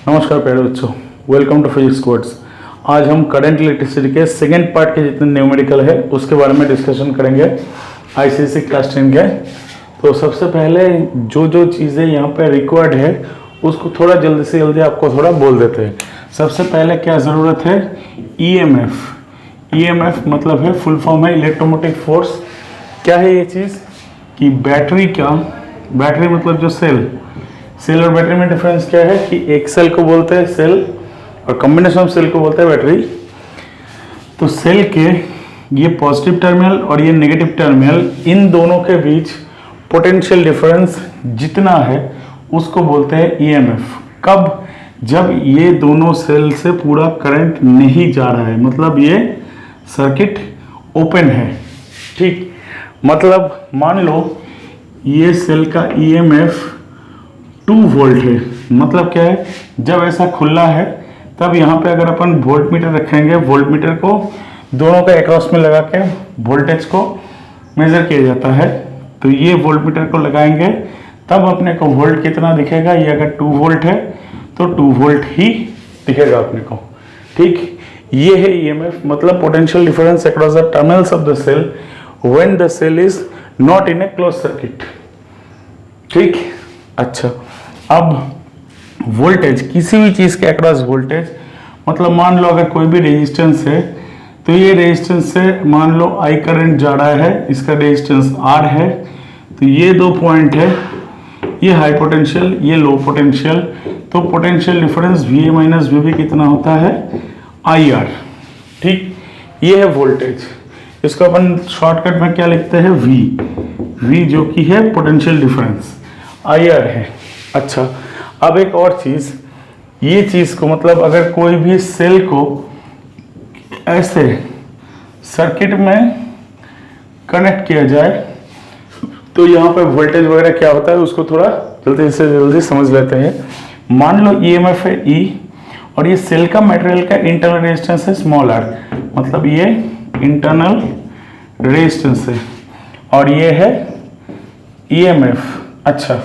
नमस्कार प्यारे बच्चों, वेलकम टू फिजिक्स कोर्स। आज हम करंट इलेक्ट्रिसिटी के सेकेंड पार्ट के जितने न्यूमेरिकल है उसके बारे में डिस्कशन करेंगे आईसीएसई क्लास 10 के। तो सबसे पहले जो चीज़ें यहाँ पे रिक्वायर्ड है उसको थोड़ा जल्दी से जल्दी आपको थोड़ा बोल देते हैं। सबसे पहले क्या ज़रूरत है? ईएमएफ मतलब है फुल फॉर्म है इलेक्ट्रोमोटिव फोर्स। क्या है ये चीज़ कि बैटरी मतलब जो सेल और बैटरी में डिफरेंस क्या है कि एक सेल को बोलते हैं सेल और कॉम्बिनेशन ऑफ सेल को बोलते हैं बैटरी। तो सेल के ये पॉजिटिव टर्मिनल और ये नेगेटिव टर्मिनल, इन दोनों के बीच पोटेंशियल डिफरेंस जितना है उसको बोलते हैं ईएमएफ। कब? जब ये दोनों सेल से पूरा करंट नहीं जा रहा है, मतलब ये सर्किट ओपन है। ठीक, मतलब मान लो ये सेल का ईएमएफ 2 वोल्ट है। मतलब क्या है, जब ऐसा खुला है तब यहाँ पे अगर अपन वोल्ट मीटर रखेंगे, वोल्ट मीटर को दोनों का एक्रॉस में लगा के वोल्टेज को मेजर किया जाता है। तो ये वोल्ट मीटर को लगाएंगे तब अपने को वोल्ट कितना दिखेगा। ये अगर 2 वोल्ट है तो 2 वोल्ट ही दिखेगा अपने को। ठीक, ये है ईएमएफ, मतलब potential difference across the terminals of the cell when the cell is not in a close circuit. ठीक, अच्छा, अब वोल्टेज, किसी भी चीज़ के अक्रॉस वोल्टेज, मतलब मान लो अगर कोई भी रेजिस्टेंस है तो ये रेजिस्टेंस से मान लो आई करंट जा रहा है, इसका रेजिस्टेंस आर है। तो ये 2 पॉइंट है, ये हाई पोटेंशियल, ये लो पोटेंशियल। तो potential difference V A minus V B कितना होता है? I R. ठीक, ये है वोल्टेज। इसको अपन शॉर्टकट में क्या लिखते हैं? वी जो कि है पोटेंशियल डिफरेंस, आई आर है। अच्छा, अब एक और चीज़, ये चीज़ को मतलब अगर कोई भी सेल को ऐसे सर्किट में कनेक्ट किया जाए तो यहाँ पे वोल्टेज वगैरह क्या होता है उसको थोड़ा जल्दी से जल्दी समझ लेते हैं। मान लो ईएमएफ है ई और ये सेल का मटेरियल का इंटरनल रेजिस्टेंस है स्मॉल आर, मतलब ये इंटरनल रेजिस्टेंस है और ये है ईएमएफ। अच्छा,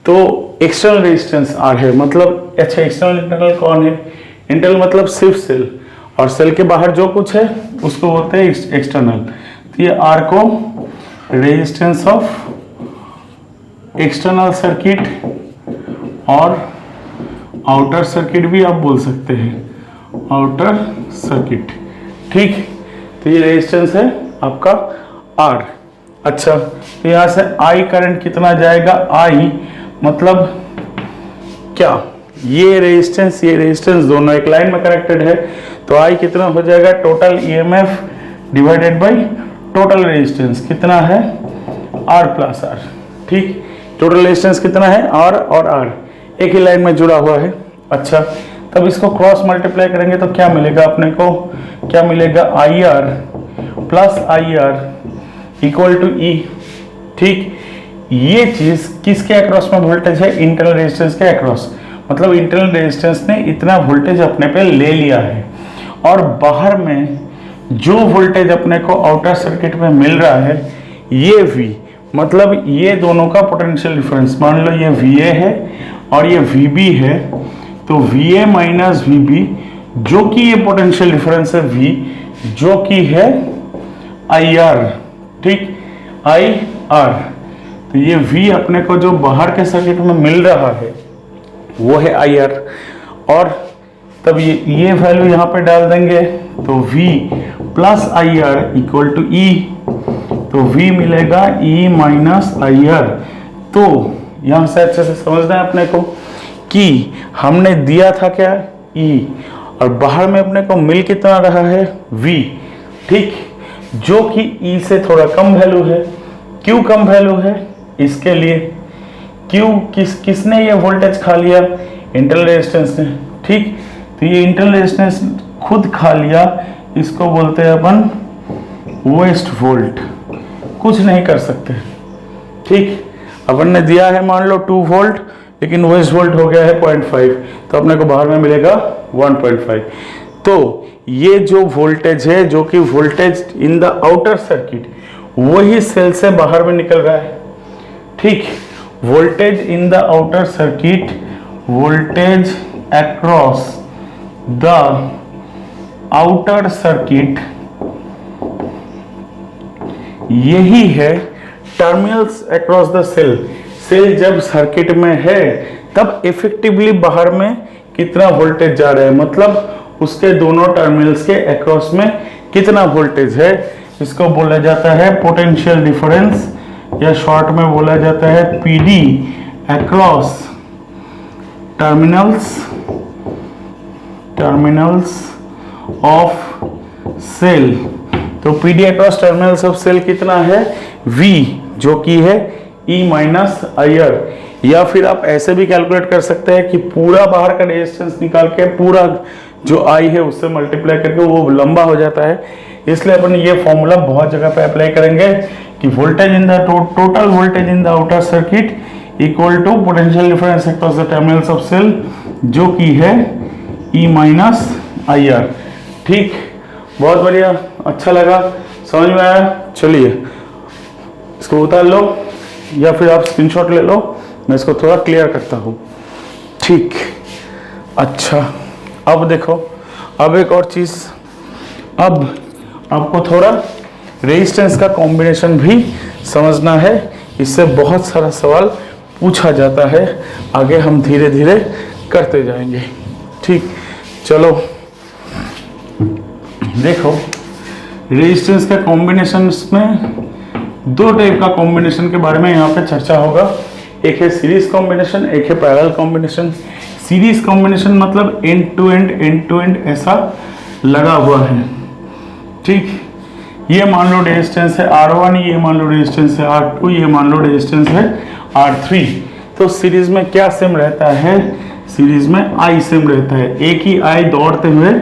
तो एक्सटर्नल रेजिस्टेंस आर है, मतलब अच्छा एक्सटर्नल इंटरनल कौन है? इंटरनल मतलब सिर्फ सेल, और सेल के बाहर जो कुछ है उसको बोलते हैं एक्सटर्नल। तो ये आर को रेजिस्टेंस ऑफ एक्सटर्नल सर्किट और आउटर सर्किट भी आप बोल सकते हैं, आउटर सर्किट। ठीक, तो ये रेजिस्टेंस है आपका आर। अच्छा, तो यहाँ से आई करंट कितना जाएगा? आई मतलब क्या, ये रेजिस्टेंस दोनों एक लाइन में कनेक्टेड है, तो आई कितना हो जाएगा? Total EMF divided by total resistance कितना है? R plus R. ठीक, टोटल रेजिस्टेंस कितना है? आर और आर एक ही लाइन में जुड़ा हुआ है। अच्छा, तब इसको क्रॉस मल्टीप्लाई करेंगे तो क्या मिलेगा अपने को? क्या मिलेगा? I R plus I R equal to E. ठीक, ये चीज किसके अक्रॉस में वोल्टेज है? इंटरनल रेजिस्टेंस के अक्रॉस, मतलब इंटरनल रेजिस्टेंस ने इतना वोल्टेज अपने पे ले लिया है और बाहर में जो वोल्टेज अपने को आउटर सर्किट में मिल रहा है ये V, मतलब ये दोनों का पोटेंशियल डिफरेंस। मान लो ये VA है और ये VB है, तो VA माइनस VB जो कि ये पोटेंशियल डिफरेंस है V, जो कि है IR। ठीक, IR, तो ये V अपने को जो बाहर के सर्किट में मिल रहा है वो है IR, और तब ये वैल्यू यहाँ पे डाल देंगे तो V plus IR equal to E। तो V मिलेगा E माइनस IR। तो यहाँ से अच्छे से समझना है अपने को कि हमने दिया था क्या? E, और बाहर में अपने को मिल कितना रहा है? V। ठीक, जो कि E से थोड़ा कम वैल्यू है। क्यों कम वैल्यू है? इसके लिए क्यों, किसने ये वोल्टेज खा लिया? इंटरनल रेजिस्टेंस ने। ठीक, तो ये इंटरनल रेजिस्टेंस खुद खा लिया, इसको बोलते हैं अपन वेस्ट वोल्ट, कुछ नहीं कर सकते। ठीक, अपन ने दिया है मान लो 2 वोल्ट, लेकिन वेस्ट वोल्ट हो गया है 0.5, तो अपने को बाहर में मिलेगा 1.5। तो ये जो वोल्टेज है, जो कि voltage in the outer circuit, वही सेल से बाहर में निकल रहा है। ठीक, voltage in the outer circuit, voltage across the outer circuit, यही है terminals across the cell. Cell जब सर्किट में है तब इफेक्टिवली बाहर में कितना वोल्टेज जा रहा है, मतलब उसके दोनों टर्मिनल्स के अक्रॉस में कितना वोल्टेज है, इसको बोला जाता है पोटेंशियल डिफरेंस, या शॉर्ट में बोला जाता है PD across terminals of cell. तो PD across terminals of cell कितना है, V, जो कि है E माइनस IR, या फिर आप ऐसे भी कैलकुलेट कर सकते हैं कि पूरा बाहर का रेजिस्टेंस निकाल के पूरा जो I है उससे मल्टीप्लाई करके वो लंबा हो जाता है। इसलिए अपन ये फॉर्मूला बहुत जगह पे अप्लाई करेंगे कि voltage in the total voltage in the outer circuit equal to potential difference across the terminals of cell, जो कि है E माइनस IR। ठीक, बहुत बढ़िया, अच्छा लगा, समझ में आया। चलिए इसको उतार लो या फिर आप स्क्रीनशॉट ले लो, मैं इसको थोड़ा क्लियर करता हूँ। ठीक, अच्छा, अब देखो, अब एक और चीज़, अब आपको थोड़ा रेजिस्टेंस का कॉम्बिनेशन भी समझना है, इससे बहुत सारा सवाल पूछा जाता है, आगे हम धीरे धीरे करते जाएंगे। ठीक, चलो देखो, रेजिस्टेंस के कॉम्बिनेशन में दो टाइप का कॉम्बिनेशन के बारे में यहाँ पे चर्चा होगा। एक है सीरीज कॉम्बिनेशन, एक है पैरेलल कॉम्बिनेशन। सीरीज कॉम्बिनेशन मतलब एंड टू एंड ऐसा लगा हुआ है। ठीक, ये मान लो रेजिस्टेंस है R1, ये मान लो रेजिस्टेंस है R2, ये मान लो रेजिस्टेंस है R3। तो सीरीज में क्या सेम रहता है, सीरीज में I सेम रहता है, एक ही I दौड़ते हुए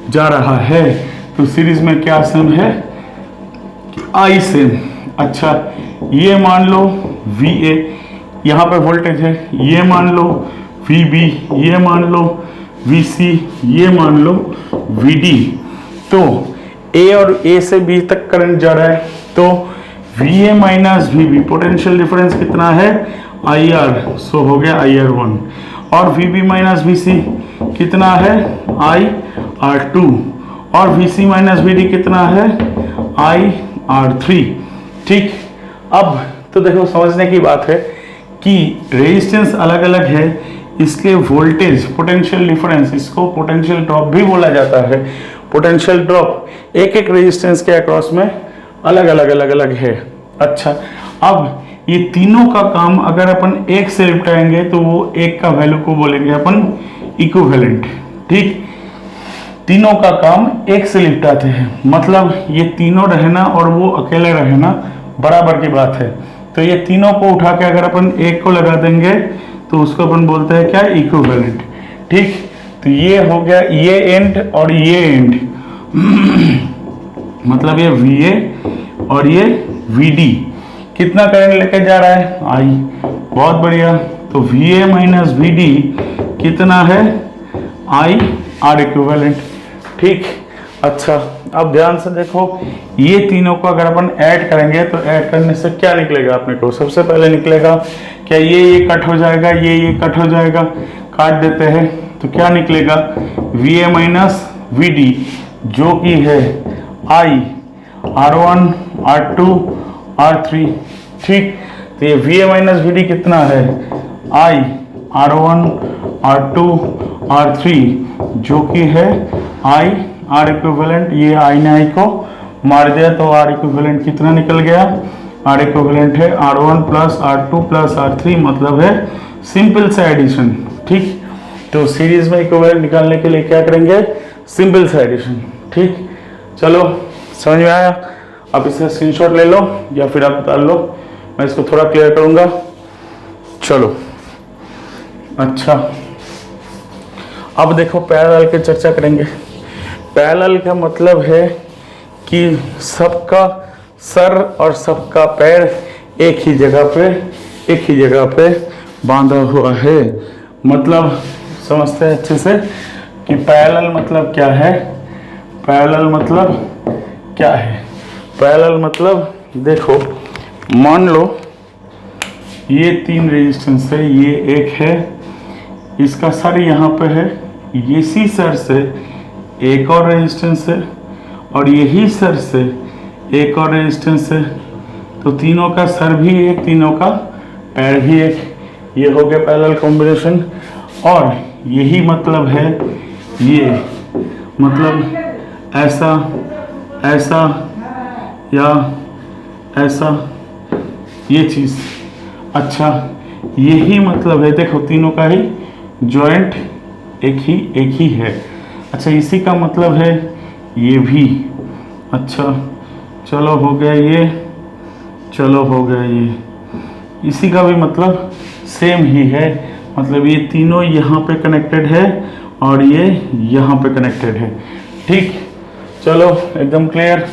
जा रहा है, तो सीरीज में क्या सेम है, I सेम। अच्छा, ये मान लो VA, यहाँ पे वोल्टेज है, ये मान लो VB, ये मान लो VC, ये मान लो VD। तो A और A से B तक करंट जा रहा है, तो VA minus VB potential difference कितना है IR, सो हो गया IR1, और VB माइनस VC कितना है IR2, और VC माइनस VD कितना है IR3। ठीक, अब तो देखो समझने की बात है कि रेजिस्टेंस अलग अलग है, इसके वोल्टेज पोटेंशियल डिफरेंस, इसको पोटेंशियल ड्रॉप भी बोला जाता है। पोटेंशियल ड्रॉप एक एक रेजिस्टेंस के अक्रॉस में अलग अलग है। अच्छा, अब ये तीनों का काम अगर अपन एक से निपटाएंगे तो वो एक का वैल्यू को बोलेंगे अपन इक्विवेलेंट। ठीक, तीनों का काम एक से निपटाते हैं, मतलब ये तीनों रहना और वो अकेले रहना बराबर की बात है। तो ये तीनों को उठा के अगर अपन एक को लगा देंगे तो उसको अपन बोलते हैं क्या, इक्विवेलेंट। ठीक, तो ये हो गया ये एंड और ये एंड मतलब ये VA और ये VD कितना करंट लेके जा रहा है I, बहुत बढ़िया। तो VA माइनस VD कितना है IR इक्विवेलेंट। ठीक, अच्छा, अब ध्यान से देखो, ये तीनों को अगर अपन ऐड करेंगे तो ऐड करने से क्या निकलेगा अपने को, सबसे पहले निकलेगा क्या, ये कट हो जाएगा, ये कट हो जाएगा, काट देते हैं तो क्या निकलेगा VA माइनस VD, जो कि है I R1 R2 R3। ठीक, तो ये VA माइनस VD कितना है I R1 R2 R3, जो कि है I R इक्विवेलेंट। ये I ने I को मार दिया तो R इक्विवेलेंट कितना निकल गया, R इक्विवेलेंट है R1 plus R2 plus R3, मतलब है सिंपल सा एडिशन। ठीक, तो सीरीज में इक्विवेलेंट निकालने के लिए क्या करेंगे, सिंपल सा एडिशन। ठीक, चलो समझ में आया। आप इसका स्क्रीनशॉट ले लो या फिर आप उतार लो, मैं इसको थोड़ा क्लियर करूंगा। चलो, अच्छा, अब देखो पैरेलल की चर्चा करेंगे। पैरेलल का मतलब है कि सबका सर और सबका पैर एक ही जगह पे बांधा हुआ है। मतलब समझते हैं अच्छे से कि पैरेलल मतलब क्या है। पैरेलल मतलब क्या है, पैरेलल मतलब देखो, मान लो ये तीन रेजिस्टेंस है, ये एक है, इसका सर यहाँ पे है, इसी सर से एक और रेजिस्टेंस है और यही सर से एक और रेजिस्टेंस है। तो तीनों का सर भी एक, तीनों का पैर भी एक, ये हो गया पैरेलल कॉम्बिनेशन। और यही मतलब है, ये मतलब ऐसा ऐसा या ऐसा, ये चीज़। अच्छा, यही मतलब है, देखो तीनों का ही जॉइंट एक ही है। अच्छा, इसी का मतलब है ये भी। अच्छा चलो हो गया ये, चलो हो गया ये, इसी का भी मतलब सेम ही है। मतलब ये तीनों यहाँ पे कनेक्टेड है और ये यहाँ पे कनेक्टेड है। ठीक, चलो एकदम क्लियर।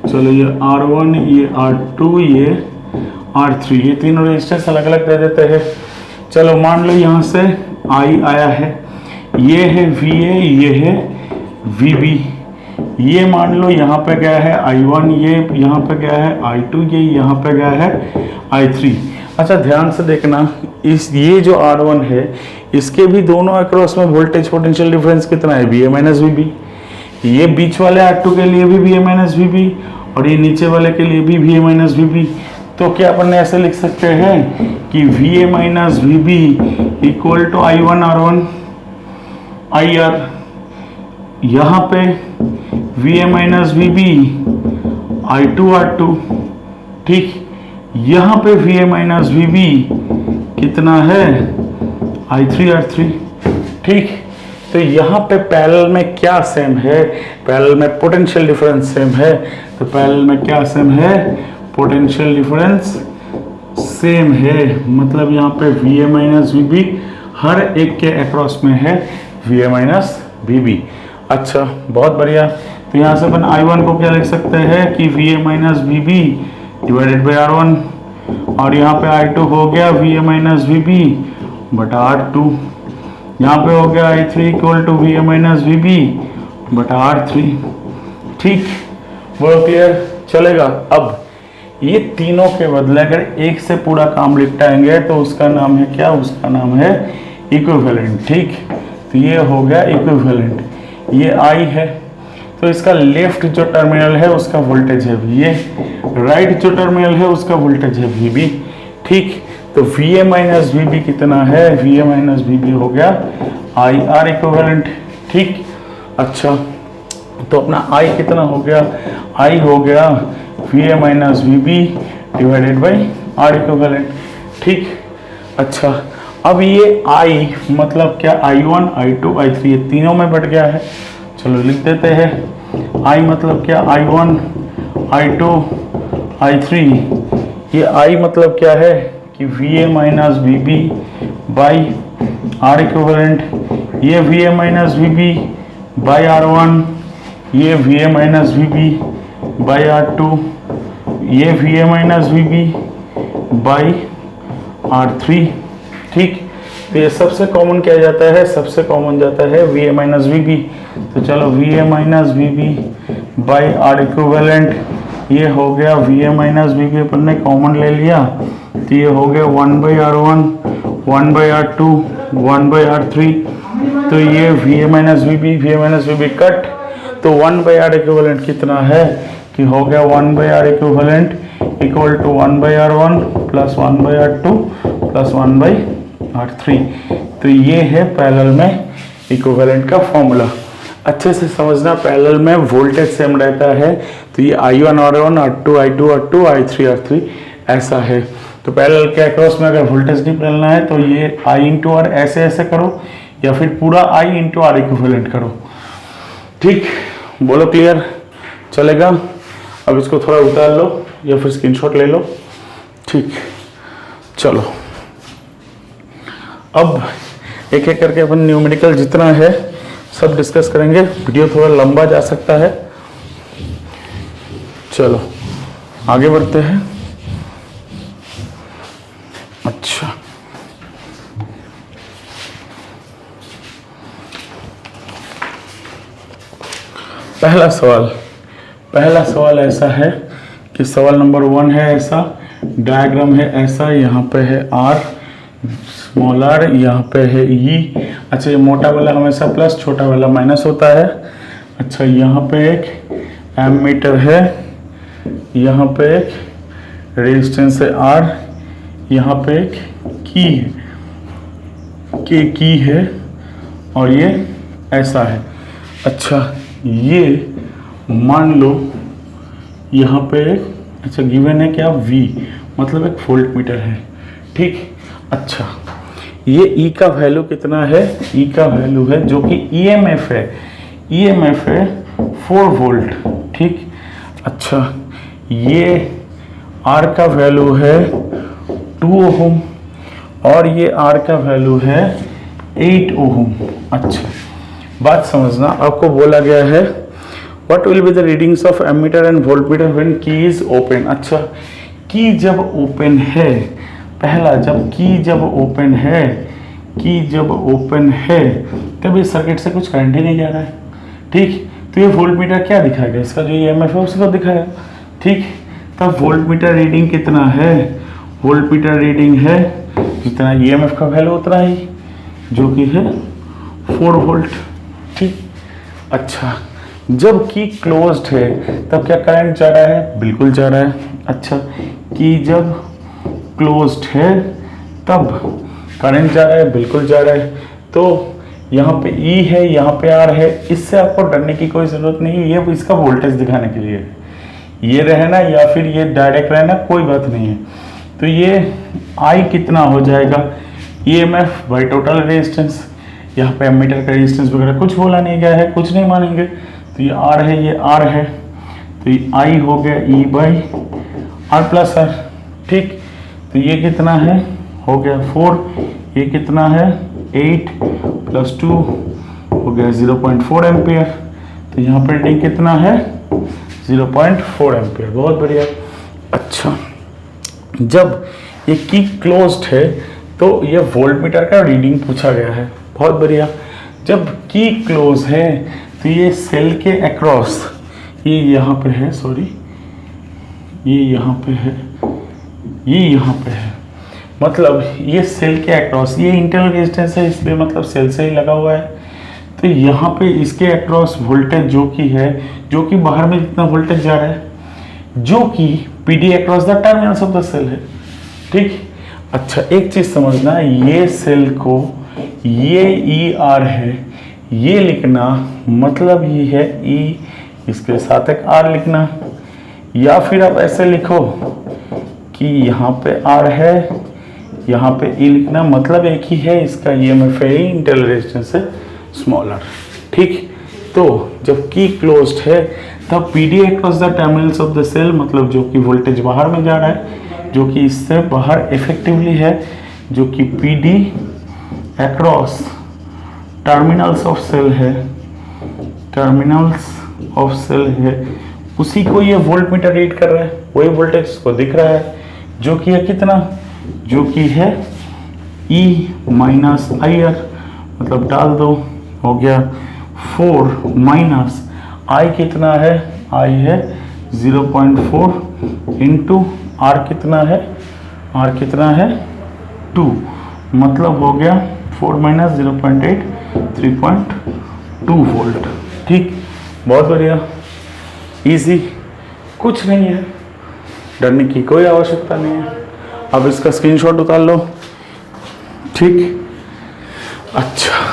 चलो ये R1, ये R2, ये R3, ये तीनों रेजिस्टेंस अलग अलग दे देते हैं। चलो मान लो यहाँ से I आया है, ये है VA, ये है VB, ये मान लो यहाँ पे गया है I1, ये यहाँ पे गया है I2, ये यहाँ पे गया है I3। अच्छा ध्यान से देखना, ये जो R1 है इसके भी दोनों अक्रॉस में वोल्टेज पोटेंशियल डिफरेंस कितना है, VA माइनस VB। ये बीच वाले R2 के लिए भी VA माइनस VB और ये नीचे वाले के लिए भी VA माइनस VB। तो क्या अपन ऐसे लिख सकते हैं कि VA minus VB equal to I1 R1 IR। यहाँ पे VA minus VB I2 R2। ठीक, यहाँ पे VA माइनस VB कितना है, I3 R3। ठीक, तो यहाँ पे पैरेलल में क्या सेम है, पैरेलल में पोटेंशियल डिफरेंस सेम है। तो पैरेलल में क्या सेम है, पोटेंशियल डिफरेंस सेम है। मतलब यहाँ पे VA माइनस VB हर एक के अक्रॉस में है VA माइनस VB। अच्छा बहुत बढ़िया। तो यहाँ से अपन I1 को क्या लिख सकते हैं कि VA minus VB divided by R1, और यहाँ पे I2 हो गया VA माइनस VB बटा R2। यहाँ पे हो गया I3 equal to VA minus VB बटा R3। ठीक, वो क्लियर चलेगा। अब ये तीनों के बदले अगर एक से पूरा काम निपटाएंगे तो उसका नाम है क्या, उसका नाम है इक्विवेलेंट। ठीक, तो ये हो गया इक्विवेलेंट। ये I है तो इसका लेफ्ट जो टर्मिनल है उसका वोल्टेज है VA, राइट जो टर्मिनल है उसका वोल्टेज है VB। ठीक, तो VA माइनस VB कितना है, VA माइनस VB हो गया IR इक्विवेलेंट। ठीक, अच्छा तो अपना I कितना हो गया, I हो गया VA minus VB divided by R equivalent. ठीक, अच्छा अब ये I मतलब क्या, I1 I2 I3 ये तीनों में बट गया है। चलो लिख देते हैं, I मतलब क्या, I1 I2 I3। ये I मतलब क्या है कि VA minus VB by R equivalent. ये VA minus VB by R1, ये VA minus VB by R2, ये VA minus VB by R3। ठीक, तो ये सबसे कॉमन क्या जाता है, सबसे कॉमन जाता है VA माइनस VB। तो चलो VA minus VB by R equivalent, ये हो गया VA माइनस VB अपन ने कॉमन ले लिया, तो ये हो गया 1 by R1 1 by R2 1 by R3। तो ये VA माइनस VB कट, तो 1 बाई R इक्विवेलेंट कितना है कि हो गया 1 by R equivalent equal to 1 by R1 plus 1 by R2 plus 1 by R3। तो ये है पैरेलल में इक्विवेलेंट का फॉर्मूला। अच्छे से समझना, पैरेलल में वोल्टेज सेम रहता है, तो ये I1 R1 R2 I2 R2 I3 R3 ऐसा है। तो पैरेलल के अक्रॉस में अगर वोल्टेज निकालना है तो ये I इंटू R ऐसे ऐसे करो या फिर पूरा I इंटू R इक्विवेलेंट करो। ठीक, बोलो क्लियर चलेगा। अब इसको थोड़ा उतार लो या फिर स्क्रीनशॉट ले लो। ठीक, चलो अब एक एक करके अपन न्यूमेरिकल जितना है सब डिस्कस करेंगे। वीडियो थोड़ा लंबा जा सकता है। चलो आगे बढ़ते हैं। अच्छा, पहला सवाल ऐसा है कि सवाल नंबर 1 है ऐसा, डायग्राम है ऐसा, यहाँ पे है R स्मॉल r, यहाँ पे है E अच्छा ये मोटा वाला हमेशा प्लस, छोटा वाला माइनस होता है। अच्छा यहाँ पे एक एमीटर है, यहाँ पे एक रेजिस्टेंस है R, यहाँ पे एक की है और ये ऐसा है। अच्छा ये मान लो यहाँ पे अच्छा गिवन है क्या V, मतलब एक वोल्ट मीटर है, ठीक। अच्छा ये E का वैल्यू कितना है, E का वैल्यू है जो कि EMF है, EMF है 4 वोल्ट, ठीक। अच्छा ये R का वैल्यू है 2 ओम और ये R का वैल्यू है 8 ओम। अच्छा बात समझना, आपको बोला गया है what will be the readings of ammeter and voltmeter when key is open. अच्छा की जब ओपन है, पहला जब की जब ओपन है, की जब ओपन है तब इस सर्किट से कुछ करंट ही नहीं जा रहा है, ठीक। तो ये वोल्टमीटर क्या दिखाएगा, इसका जो EMF है उसको दिखाएगा, ठीक। तब वोल्टमीटर रीडिंग कितना है, वोल्टमीटर रीडिंग है जितना EMF का वैल्यू उतना ही, जो कि है 4 वोल्ट, ठीक। अच्छा जब की क्लोज्ड है तब क्या करंट जा रहा है, बिल्कुल जा रहा है। अच्छा की जब क्लोज्ड है तब करंट जा रहा है, बिल्कुल जा रहा है। तो यहाँ पे E है, यहाँ पे R है, इससे आपको डरने की कोई जरूरत नहीं है, ये इसका वोल्टेज दिखाने के लिए है। ये रहना या फिर ये डायरेक्ट रहना कोई बात नहीं है। तो ये I कितना हो जाएगा, EMF बाई टोटल रेजिस्टेंस, यहाँ पे एमीटर का रेजिस्टेंस वगैरह कुछ बोला नहीं गया है, कुछ नहीं मानेंगे। तो ये R है, ये R है, तो ये I हो गया E by R plus R, ठीक। तो ये कितना है, हो गया 4, ये कितना है 8 प्लस 2 हो गया 0.4 एम्पियर। तो यहाँ पर रीडिंग कितना है 0.4 एम्पियर, बहुत बढ़िया। अच्छा जब ये की क्लोज्ड है तो ये वोल्टमीटर का रीडिंग पूछा गया है, बहुत बढ़िया। जब की क्लोज है तो ये सेल के अक्रॉस, ये यहाँ पे है, सॉरी ये यहाँ पे है, ये यहाँ पे है, मतलब ये सेल के अक्रॉस, ये इंटरनल रेजिस्टेंस है इसलिए मतलब सेल से ही लगा हुआ है। तो यहाँ पे इसके अक्रॉस वोल्टेज जो कि है, जो कि बाहर में जितना वोल्टेज जा रहा है, जो कि PD across the terminals of the cell है, ठीक। अच्छा एक चीज समझना, ये सेल को ये ER है, ये लिखना मतलब ये है E, इसके साथ एक R लिखना, या फिर आप ऐसे लिखो कि यहाँ पे R है, यहाँ पे E लिखना, मतलब एक ही है, इसका EMF है इंटरनल रेजिस्टेंस है स्मॉल r, ठीक। तो जब की क्लोज्ड है तब PD across the terminals of the cell, मतलब जो कि वोल्टेज बाहर में जा रहा है, जो कि इससे बाहर इफेक्टिवली है, जो कि PD across terminals of cell है, टर्मिनल्स ऑफ सेल है, उसी को ये वोल्टमीटर रीड कर रहा है, वही वोल्टेज को दिख रहा है, जो कि है कितना, जो कि है E माइनस IR, मतलब डाल दो, हो गया 4 माइनस I कितना है, I है 0.4 इंटू R कितना है, R कितना है 2, मतलब हो गया 4 माइनस 0.8 3.2 वोल्ट, ठीक। बहुत बढ़िया, इजी, कुछ नहीं है, डरने की कोई आवश्यकता नहीं है। अब इसका स्क्रीनशॉट उतार लो, ठीक। अच्छा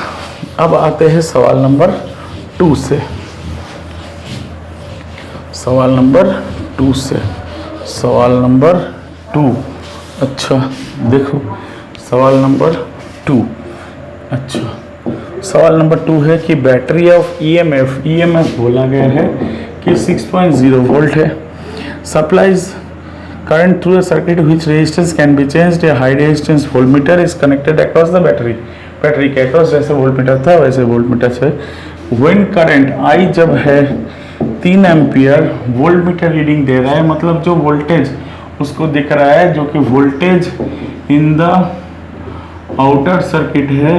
अब आते हैं सवाल नंबर 2 से, सवाल नंबर 2 से, सवाल नंबर 2। अच्छा देखो सवाल नंबर 2। अच्छा सवाल नंबर 2 है कि बैटरी ऑफ EMF बोला गया है कि 6.0 वोल्ट है, supplies current through a circuit which resistance can be changed, a high resistance voltmeter is connected across the battery, battery के अक्रॉस जैसे वोल्टमीटर था वैसे वोल्टमीटर से when current I जब है 3 एम्पियर, वोल्टमीटर रीडिंग दे रहा है, मतलब जो वोल्टेज उसको दिख रहा है, जो कि voltage in the outer circuit है,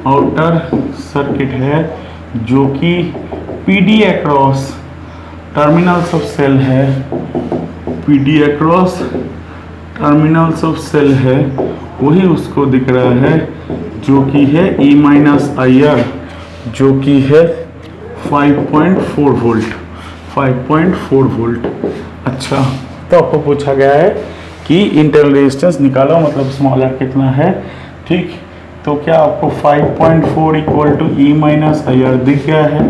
आउटर सर्किट है, जो कि PD across terminals of cell है, PD across terminals of cell है, वही उसको दिख रहा है जो कि है E माइनस आई आर, जो कि है 5.4 वोल्ट, 5.4 वोल्ट। अच्छा, तो आपको पूछा गया है कि इंटरनल रेजिस्टेंस निकालो, मतलब स्मॉल आर कितना है। ठीक, तो क्या आपको 5.4 equal to E minus I R दिख गया है?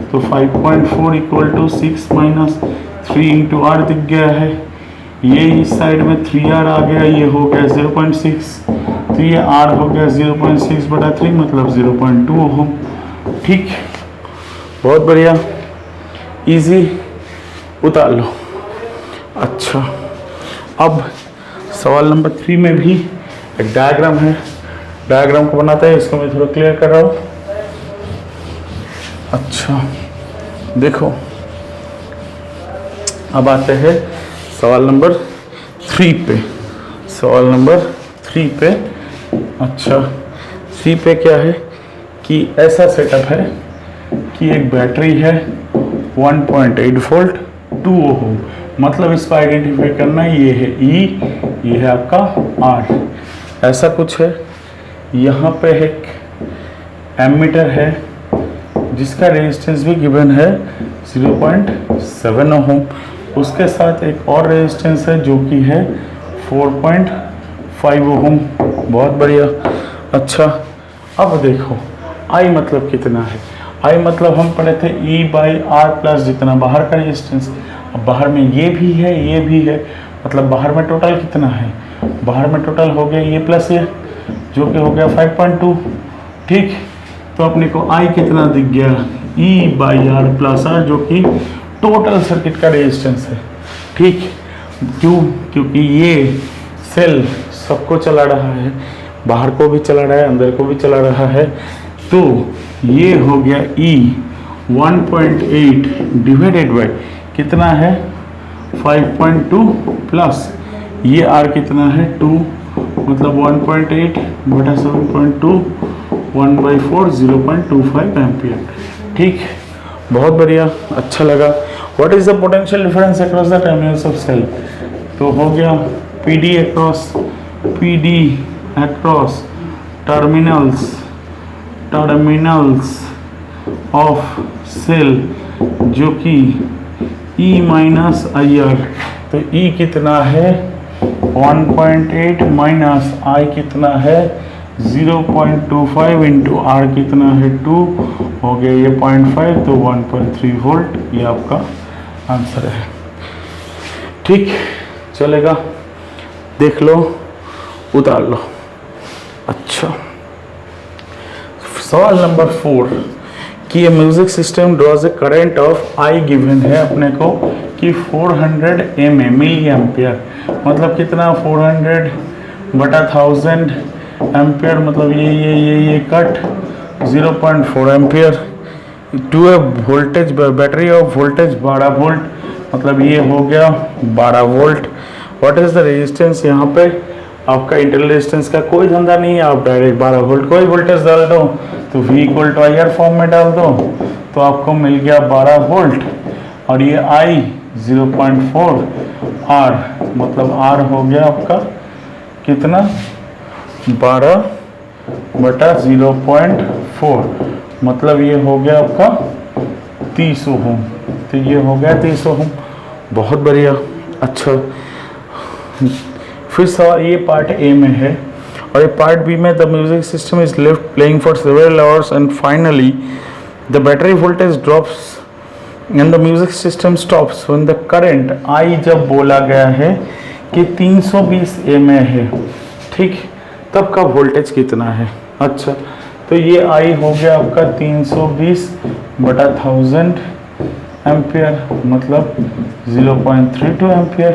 तो 5.4 equal to 6 minus 3 into R दिख गया है। ये इस साइड में 3R आ गया, ये हो गया 0.6, तो ये R हो गया 0.6/3 मतलब 0.2 ओम। ठीक, बहुत बढ़िया, इजी, उतार लो। अच्छा, अब सवाल नंबर 3 में भी एक डायग्राम है, डायग्राम को बनाते हैं, इसको मैं थोड़ा क्लियर कर रहा हूँ। अच्छा देखो, अब आते हैं सवाल नंबर 3 पे, सवाल नंबर 3 पे। अच्छा, 3 पे क्या है कि ऐसा सेटअप है कि एक बैटरी है 1.8 वोल्ट 2 ओम, मतलब इसको आइडेंटिफाई करना है, ये है E, ये है आपका R, ऐसा कुछ है। यहाँ पे एक एमीटर है जिसका रेजिस्टेंस भी गिवन है 0.7 ओम, उसके साथ एक और रेजिस्टेंस है जो कि है 4.5 ओम। बहुत बढ़िया। अच्छा, अब देखो I मतलब कितना है? I मतलब हम पढ़े थे E/R+ जितना बाहर का रेजिस्टेंस। अब बाहर में ये भी है, ये भी है, मतलब बाहर में टोटल कितना है? बाहर में टोटल हो गया ये प्लस ये, जो कि हो गया 5.2। ठीक, तो अपने को I कितना दिख गया? E/R+R, जो कि टोटल सर्किट का रेजिस्टेंस है। ठीक, क्यों? क्योंकि ये सेल सबको चला रहा है, बाहर को भी चला रहा है, अंदर को भी चला रहा है, तो ये हो गया E 1.8 डिवाइडेड बाई कितना है? 5.2 प्लस ये R कितना है? 2, मतलब 1.8/7.2, 1/4, 0.25 एम्पियर। ठीक, बहुत बढ़िया, अच्छा लगा। What is the potential difference across the terminals of cell? तो हो गया PD across terminals of cell, जो कि E माइनस आई आर, तो E कितना है? 1.8 माइनस I कितना है? 0.25 इंटू R कितना है? 2, हो गया ये 0.5, तो 1.3 वोल्ट, ये आपका आंसर है। ठीक, चलेगा, देख लो, उतार लो। अच्छा, सवाल नंबर 4 कि ये music system draws a current of I given है अपने को कि 400 मिली एम्पियर, मतलब कितना? 400/1000 एम्पियर, मतलब ये cut 0.4 ampere to a voltage, battery of voltage 12 volt, मतलब ये हो गया 12 volt. What is the resistance? यहाँ पे आपका इंटरनल रेजिस्टेंस का कोई धंधा नहीं है, आप डायरेक्ट 12 वोल्ट कोई वोल्टेज डाल दो, तो V = IR फॉर्म में डाल दो, तो आपको मिल गया 12 वोल्ट, और ये I 0.4 R, मतलब R हो गया आपका कितना? 12/0.4, मतलब ये हो गया आपका 30 ओम, तो ये हो गया 30 ओम। बहुत बढ़िया। अच्छा, फिर सवाल ये पार्ट ए में है, और ये पार्ट बी में the music system is left playing for several hours and finally the battery voltage drops and the music system stops when the current I जब बोला गया है कि 320 mA है, ठीक, तब का वोल्टेज कितना है? अच्छा, तो ये I हो गया आपका 320/1000 एम्पियर, मतलब 0.32 एम्पियर।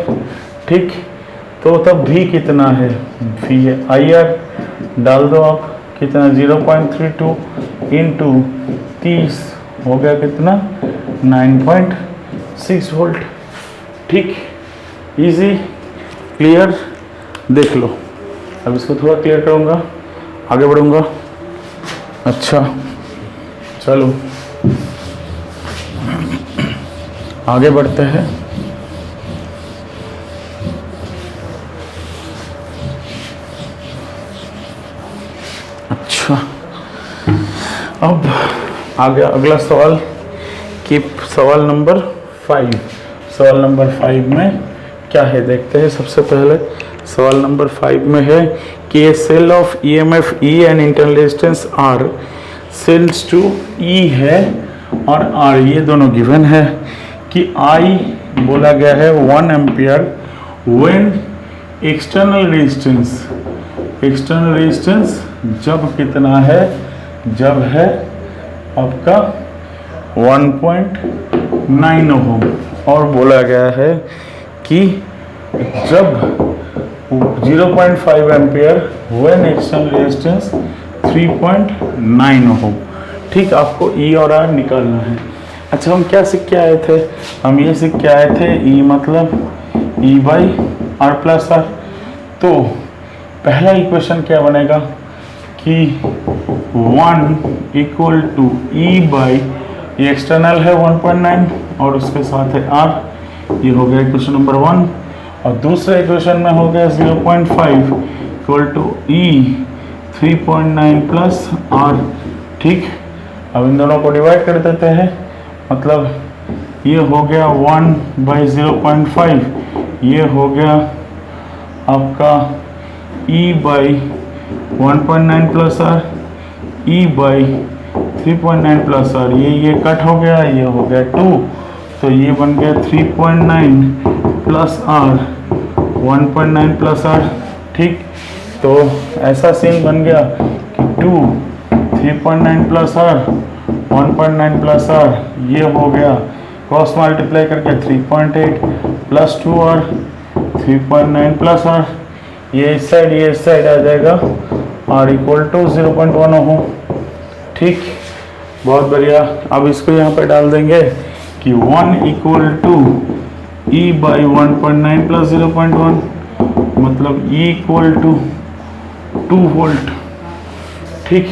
ठीक, तो तब V कितना है? V है IR, डाल दो आप, कितना? 0.32 इंटू 30, हो गया कितना? 9.6 वोल्ट। ठीक, इजी, क्लियर, देख लो। अब इसको थोड़ा क्लियर करूँगा, आगे बढ़ूँगा। अच्छा, चलो आगे बढ़ते हैं। अच्छा, अब आ गया अगला सवाल कि सवाल नंबर 5। सवाल नंबर 5 में क्या है देखते हैं। सबसे पहले सवाल नंबर 5 में है कि a cell of EMF E and internal resistance R cells to E है और R ये दोनों गिवन है कि I बोला गया है 1 एम्पियर व्हेन एक्सटर्नल रेजिस्टेंस जब कितना है, जब है आपका 1.9 ओम, और बोला गया है कि जब 0.5 एम्पियर व्हेन एक्सटर्नल रेजिस्टेंस 3.9 ओम। ठीक, आपको E और R निकालना है। अच्छा, हम क्या सीख के आए थे? हम ये सीख के आए थे E मतलब E by R plus R। तो पहला इक्वेशन क्या बनेगा कि 1 इक्वल टू E बाई, ये एक्सटर्नल है 1.9 और उसके साथ है R, ये हो गया इक्वेशन नंबर 1। और दूसरे इक्वेशन में हो गया 0.5 equal to E 3.9 plus R। ठीक, अब इन दोनों को डिवाइड कर देते हैं, मतलब ये हो गया 1 बाई 0.5, ये हो गया आपका E by 1.9 plus R, E by 3.9 plus R, ये कट हो गया, ये हो गया 2, तो ये बन गया 3.9 प्लस R 1.9 प्लस R। ठीक, तो ऐसा सीन बन गया कि 2 3.9 प्लस R 1.9 प्लस R, ये हो गया क्रॉस मल्टीप्लाई करके 3.8 प्लस 2R 3.9 प्लस R, ये इस साइड आ जाएगा R इक्वल टू 0.1 ओम। ठीक, बहुत बढ़िया। अब इसको यहाँ पे डाल देंगे कि 1 equal to E by 1.9 plus 0.1, मतलब E इक्वल टू 2 वोल्ट। ठीक,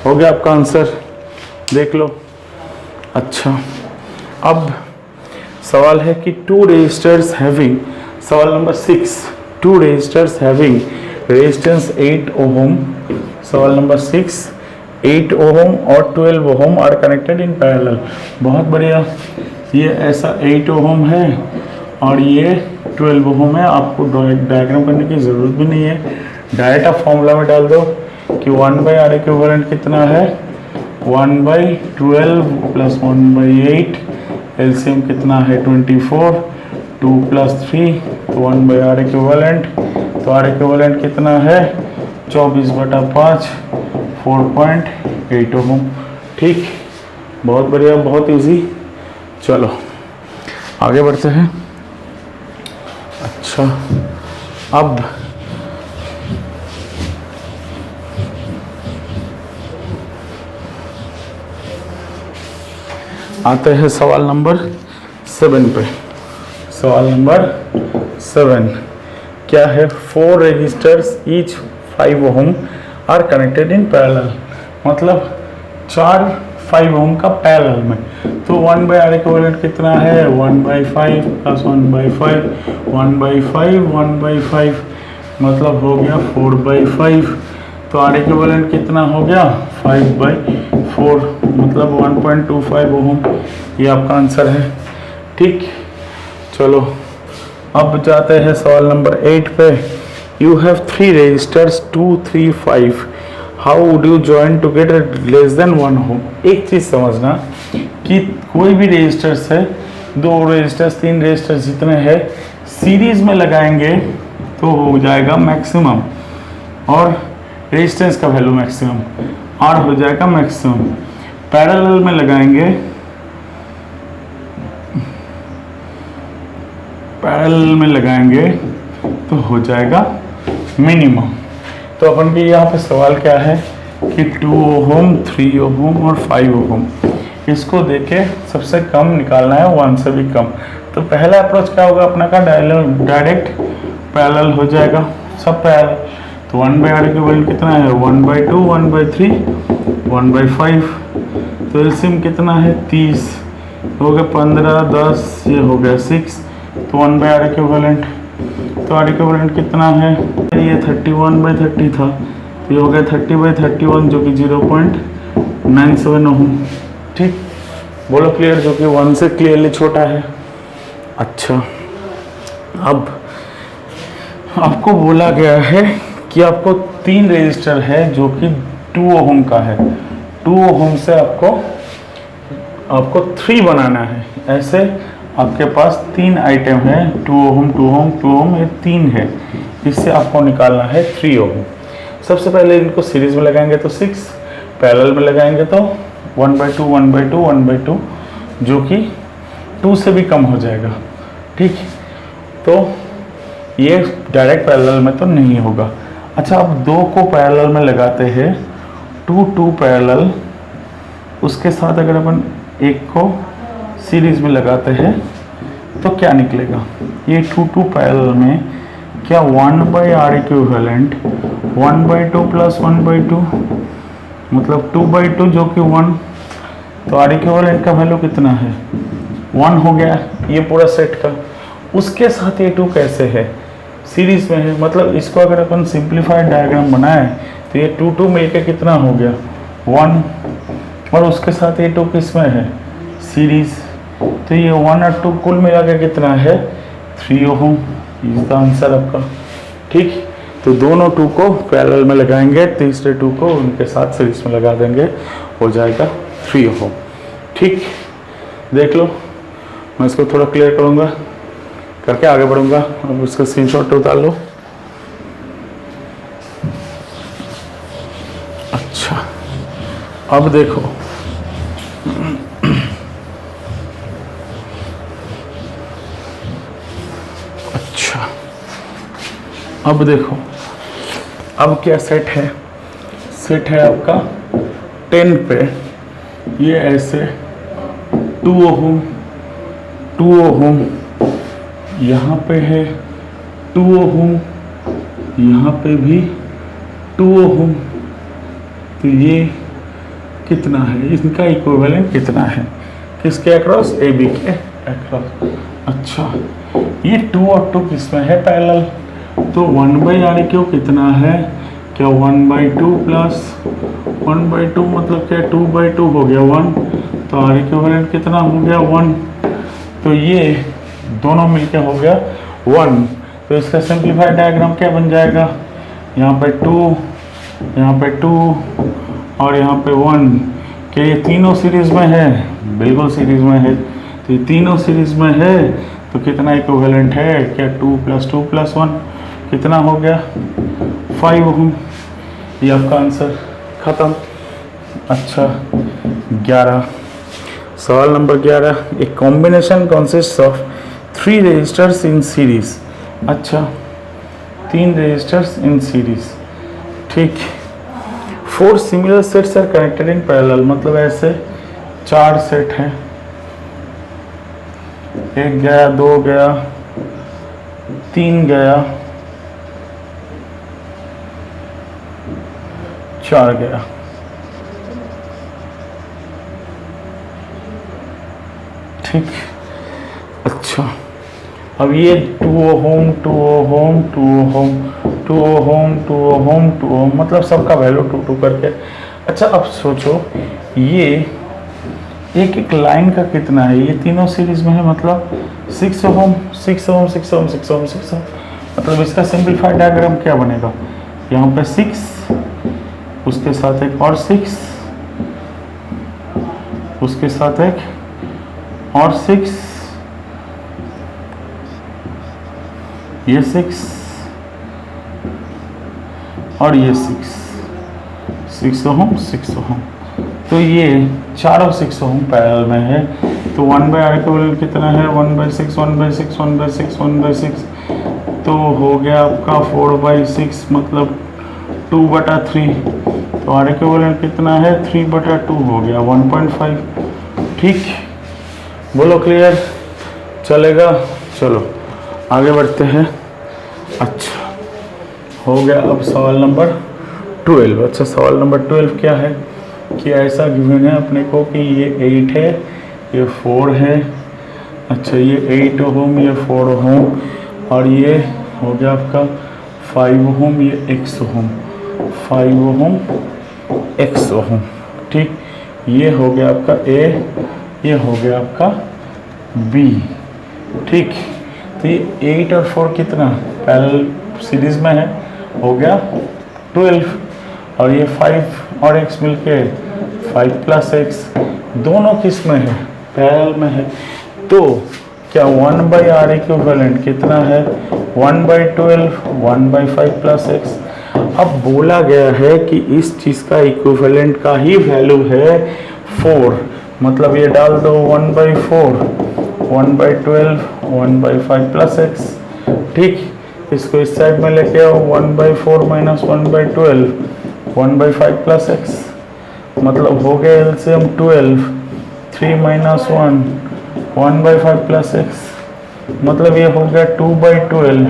हो गया आपका आंसर, देख लो। अच्छा, अब सवाल है कि 2 रेजिस्टर्स हैविंग, सवाल नंबर 6, 2 रेजिस्टर्स हैविंग रेजिस्टेंस 8 ओम। सवाल नंबर 6, 8 ओम और 12 ओम आर कनेक्टेड इन पैरेलल। बहुत बढ़िया, ये ऐसा 8 ओम है और ये 12 ओम है। आपको डायग्राम करने की ज़रूरत भी नहीं है, डायरेक्ट आप फॉर्मूला में डाल दो कि 1 बाई आर इक्विवेलेंट कितना है, 1 बाई 12 प्लस 1 बाई 8, एलसीएम कितना है 24, 2 प्लस 3, तो 1 बाई आर इक्विवेलेंट, तो आर इक्विवेलेंट कितना है 24/5 4.8 ओम। ठीक, बहुत बढ़िया, बहुत इजी। चलो आगे बढ़ते हैं। अच्छा, अब आते हैं सवाल नंबर 7 पे। सवाल नंबर 7 क्या है? 4 resistors each 5 ohm are connected in parallel, मतलब 4 5 ओम का पैरेलल में। तो 1 बाई आर इक्विवेलेंट कितना है, 1 by 5 plus 1 by 5, 1 by 5 1 by 5, मतलब हो गया 4 बाई 5। तो आर इक्विवेलेंट कितना हो गया 5 बाई 4, मतलब 1.25 ओम। ये आपका आंसर है। ठीक, चलो अब जाते हैं सवाल नंबर 8 पे। You have 3 resistors 2 3 5, how would you join to get less than 1 ohm. एक चीज समझना कि कोई भी रेजिस्टर्स है, 2 रेजिस्टर्स 3 रेजिस्टर्स जितने हैं सीरीज में लगाएंगे तो हो जाएगा मैक्सिमम, और रेजिस्टेंस का वैल्यू मैक्सिमम, आर हो जाएगा मैक्सिमम। पैरेलल में लगाएंगे, पैरेलल में लगाएंगे तो हो जाएगा मिनिमम। तो अपन के यहाँ पे सवाल क्या है कि 2 ओम 3 ओम और 5 ओम, इसको देके सबसे कम निकालना है, 1 से भी कम। तो पहला अप्रोच क्या होगा अपना का, डायरेक्ट पैरेलल हो जाएगा, सब पैरेलल। तो 1 बाई आर इक्विवेलेंट कितना है 1 बाई 2 1 बाई 3 1 बाई 5, तो एलसीएम कितना है 30, हो गया 15 10, ये हो गया 6, तो 1 बाई आर इक्विवेलेंट, तो आर इक्विवेलेंट कितना है, ये 31 बाई 30 था, तो ये हो गया 30/31 जो कि 0.97 ओम। ठीक, बोलो क्लियर, जो कि 1 से क्लियरली छोटा है। अच्छा, अब आपको बोला गया है कि आपको 3 रेजिस्टर है जो कि 2 ओम का है। 2 ओम से आपको 3 बनाना है। ऐसे आपके पास 3 आइटम है, 2 ओम 2 ओम 2 ओम, ये 3 है। इससे आपको निकालना है 3 ओम। सबसे पहले इनको सीरीज में लगाएंगे तो 6, पैरेलल में लगाएंगे तो 1/2 1/2 1/2, जो कि 2 से भी कम हो जाएगा। ठीक, तो ये डायरेक्ट पैरेलल में तो नहीं होगा। अच्छा, अब 2 को पैरेलल में लगाते हैं, 2 पैरेलल, उसके साथ अगर अपन एक को सीरीज में लगाते हैं तो क्या निकलेगा? ये 2 पैरेलल में क्या 1/R इक्विवेलेंट 1/2 प्लस 1/2 मतलब 2/2 जो कि 1, तो R इक्विवेलेंट का वैल्यू कितना है? 1 हो गया ये पूरा सेट का। उसके साथ ये 2 कैसे है? सीरीज में है। मतलब इसको अगर अपन सिंप्लीफाइड डायग्राम बनाए तो ये 2 मिलके कितना हो गया? 1, और उसके साथ ये 2 किस में है? सीरीज। तो ये 1 और 2 कुल मिला के कितना है? 3 ओम। इसका आंसर आपका। ठीक, तो दोनों 2 को पैरेलल में लगाएंगे, तीसरे 2 को उनके साथ सीरीज में लगा देंगे, हो जाएगा 3 ओम। ठीक, देख लो, मैं इसको थोड़ा क्लियर करूँगा, करके आगे बढ़ूँगा। अब उसका स्क्रीनशॉट उतार लो। अच्छा, अब देखो, अच्छा अब देखो, अब क्या सेट है? सेट है आपका 10 पे, ये ऐसे 2 ओम 2 ओम, यहाँ पे है 2 ओम, यहाँ पे भी 2 ओम। तो ये कितना है? इनका इक्विवेलेंट कितना है? किसके अक्रॉस? ए बी के अक्रॉस। अच्छा, ये 2 और 2 किसमें है? पैरेलल। तो 1/R क्यों कितना है? क्या 1/2 प्लस 1/2 मतलब क्या 2/2 हो गया 1, तो R इक्विवेलेंट कितना हो गया? 1। तो ये दोनों मिलके हो गया 1। तो इसका सिंप्लीफाइड डायग्राम क्या बन जाएगा? यहाँ पे 2, यहाँ पे 2 और यहाँ पे 1। क्या ये तीनों सीरीज में है? बिल्कुल सीरीज में है। तो ये तीनों सीरीज में है, तो कितना इक्विवेलेंट है? क्या 2 + 2 + 1 कितना हो गया? 5 ओम। ये आपका आंसर खत्म। अच्छा, 11, सवाल नंबर 11, एक combination consist of 3 resistors in series. अच्छा, 3 रेजिस्टर्स इन सीरीज। ठीक, 4 similar sets are connected in parallel, मतलब ऐसे 4 सेट हैं, 1 गया, 2 गया, 3 गया, 4 गया। ठीक, अच्छा, अब ये 2 ओम 2 ओम 2 ओम 2 ओम 2 ओम 2 ओम, मतलब सबका वैल्यू 2 करके। अच्छा, अब सोचो ये एक एक लाइन का कितना है? ये तीनों सीरीज में है, मतलब 6 ओम 6 ओम 6 ओम 6 ओम 6 ओम। मतलब इसका सिंप्लीफाइड डायग्राम क्या बनेगा? यहाँ पे 6, उसके साथ एक और 6, उसके साथ एक और 6, ये 6 और ये 6 ओम 6 ओम। तो ये चारों 6 ओम पैरेलल में है। तो 1/R इक्विवेलेंट कितना है? 1/6 1/6 1/6 1/6, तो हो गया आपका 4/6, मतलब 2/3। तो R इक्विवेलेंट कितना है? 3/2 हो गया 1.5। ठीक, बोलो क्लियर, चलेगा? चलो आगे बढ़ते हैं। अच्छा, हो गया। अब सवाल नंबर 12। अच्छा, सवाल नंबर 12 क्या है कि ऐसा गिवन है अपने को कि ये 8 है, ये 4 है। अच्छा, ये 8 ओम, ये 4 ओम, और ये हो गया आपका 5 ओम, ये X ओम। 5 ओम, x ओम। ठीक, ये हो गया आपका A, ये हो गया आपका B। ठीक, तो ये 8 और 4 कितना पैरेलल सीरीज में है, हो गया 12। और ये 5 और x मिलके 5 प्लस एक्स, दोनों किस में है, पैरेलल में है। तो क्या 1/r इक्विवेलेंट कितना है, 1/12, 1/5 प्लस एक्स। अब बोला गया है कि इस चीज का इक्विवेलेंट का ही वैल्यू है 4, मतलब ये डाल दो 1/4, 1/12, 1/5 प्लस एक्स। ठीक, इसको इस साइड में लेके आओ, 1/4 माइनस 1/12, 1/5 प्लस एक्स, मतलब हो गया एलसीएम 12, 3 माइनस 1, 1/5 प्लस एक्स, मतलब ये हो गया 2/12,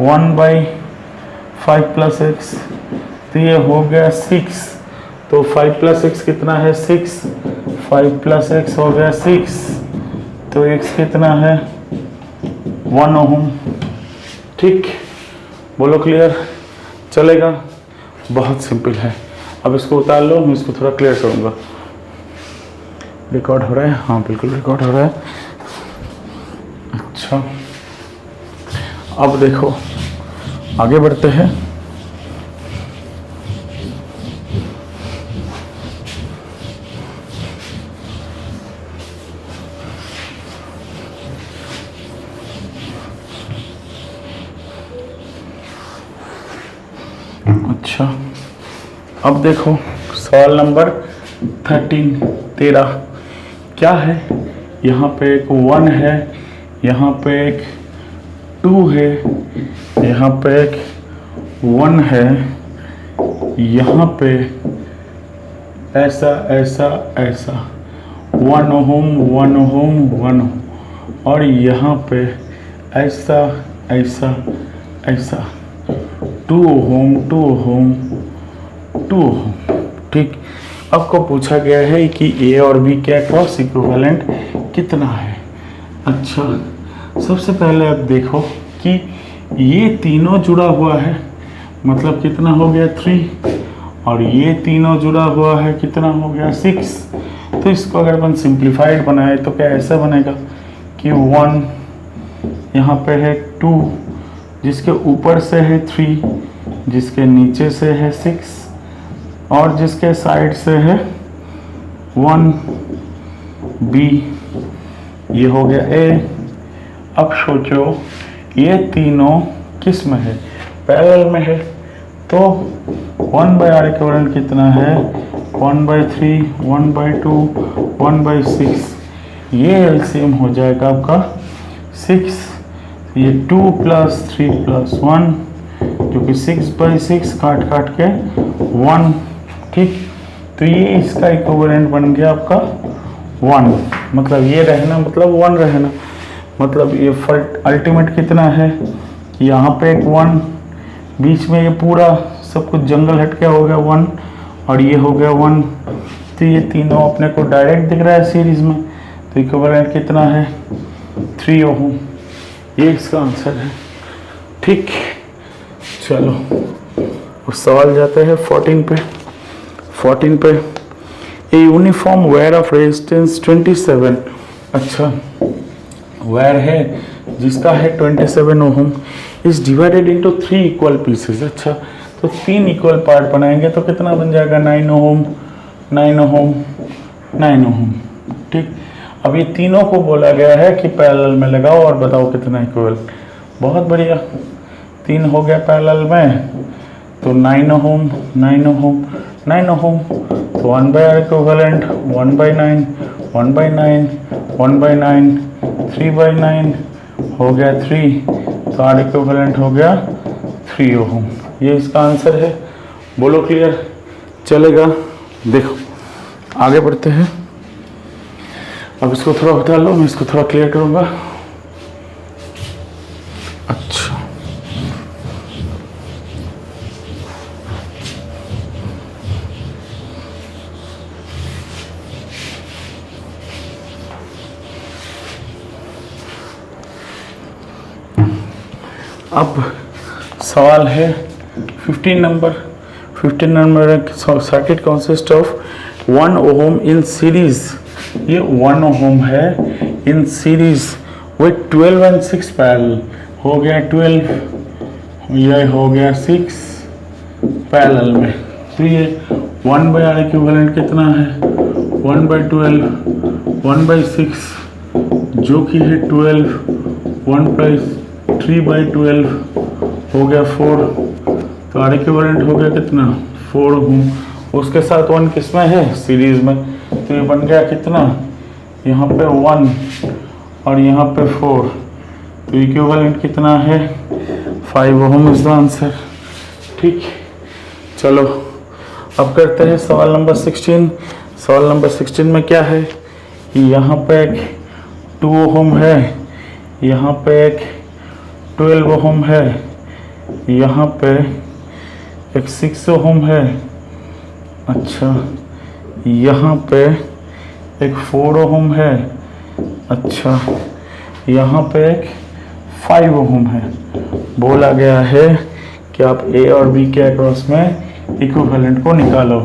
1/5 प्लस एक्स, तो ये हो गया 6। तो 5 प्लस एक्स कितना है 6, 5 प्लस एक्स हो गया 6, तो एक्स कितना है 1 ओम। ठीक, बोलो क्लियर, चलेगा, बहुत सिंपल है। अब इसको उतार लो, मैं इसको थोड़ा क्लियर करूँगा। रिकॉर्ड हो रहा है, हाँ बिल्कुल रिकॉर्ड हो रहा है। अच्छा, अब देखो आगे बढ़ते हैं। अच्छा, अब देखो सवाल नंबर 13 क्या है, यहाँ पे एक 1 है, यहाँ पे एक 2 है, यहाँ पे एक 1 है, यहाँ पे ऐसा ऐसा ऐसा 1 ओम 1 ओम 1 ओम, और यहाँ पे ऐसा ऐसा ऐसा 2 ओम 2 ओम 2 ओम। ठीक, आपको पूछा गया है कि ए और बी क्या क्रॉस इक्विवेलेंट कितना है। अच्छा, सबसे पहले आप देखो कि ये तीनों जुड़ा हुआ है, मतलब कितना हो गया 3, और ये तीनों जुड़ा हुआ है, कितना हो गया 6। तो इसको अगर अपन सिंप्लीफाइड बनाए तो क्या ऐसा बनेगा कि 1, यहाँ पे है 2, जिसके ऊपर से है 3, जिसके नीचे से है 6, और जिसके साइड से है 1, बी, ये हो गया ए। अब सोचो ये तीनों किस में है, पैरेलल में है, तो 1/r इक्विवेलेंट कितना है 1/3, 1/2, 1/6, ये एलसीएम हो जाएगा आपका 6। ये 2 + 3 + 1, जो कि 6/6 काट काट के 1। ठीक, तो ये इसका इक्विवेलेंट बन गया आपका 1, मतलब ये रहना मतलब 1 रहना, मतलब ये अल्टीमेट कितना है, यहाँ पे एक 1, बीच में ये पूरा सब कुछ जंगल हट के हो गया 1, और ये हो गया 1। तो ये तीनों अपने को डायरेक्ट दिख रहा है सीरीज में, तो इक्विवेलेंट कितना है 3 ओम, ये इसका आंसर है। ठीक, चलो उस सवाल जाते हैं 14 पे। A uniform wire of resistance 27, अच्छा वायर है जिसका है 27 ohm, is divided into 3 equal pieces. अच्छा, तो 3 इक्वल पार्ट बनाएंगे तो कितना बन जाएगा 9 ओम 9 ओम 9 ओम। ठीक, अब ये तीनों को बोला गया है कि पैरेलल में लगाओ और बताओ कितना इक्वल। बहुत बढ़िया, 3 हो गया पैरेलल में, तो 9 ओम 9 ओम 9 ओम, तो 1/r इक्विवेलेंट 1/9 1/9 1/9 3/9 हो गया 3, तो r इक्विवेलेंट हो गया 3 ओम। ये इसका आंसर है, बोलो क्लियर, चलेगा। देखो आगे बढ़ते हैं, अब इसको थोड़ा बता लो, मैं इसको थोड़ा क्लियर करूंगा। अच्छा, अब सवाल है 15 नंबर। 15 nanometer circuit consist of 1 ohm in series, ये 1 ओम है in series with 12 and 6 parallel, हो गया 12, यह हो गया 6 पैरेलल में। तो ये 1/R इक्विवेलेंट कितना है 1/12, 1/6 जो कि है 12, 1/3/12 हो गया 4, तो R इक्विवेलेंट हो गया कितना 4 ओम। उसके साथ 1 किस में है सीरीज में, तो ये बन गया कितना यहाँ पे 1 और यहाँ पे 4, तो इक्विवेलेंट कितना है 5 ओम इज द आंसर। ठीक, चलो अब करते हैं सवाल नंबर 16। सवाल नंबर 16 में क्या है कि यहाँ पे एक 2 ओम है, यहाँ पे एक 12 ओम है, यहाँ पे एक 6 ओम है, अच्छा यहाँ पे एक 4 ओम है, अच्छा यहाँ पे एक 5 ओम है। बोला गया है कि आप ए और बी के अक्रॉस में इक्विवेलेंट को निकालो।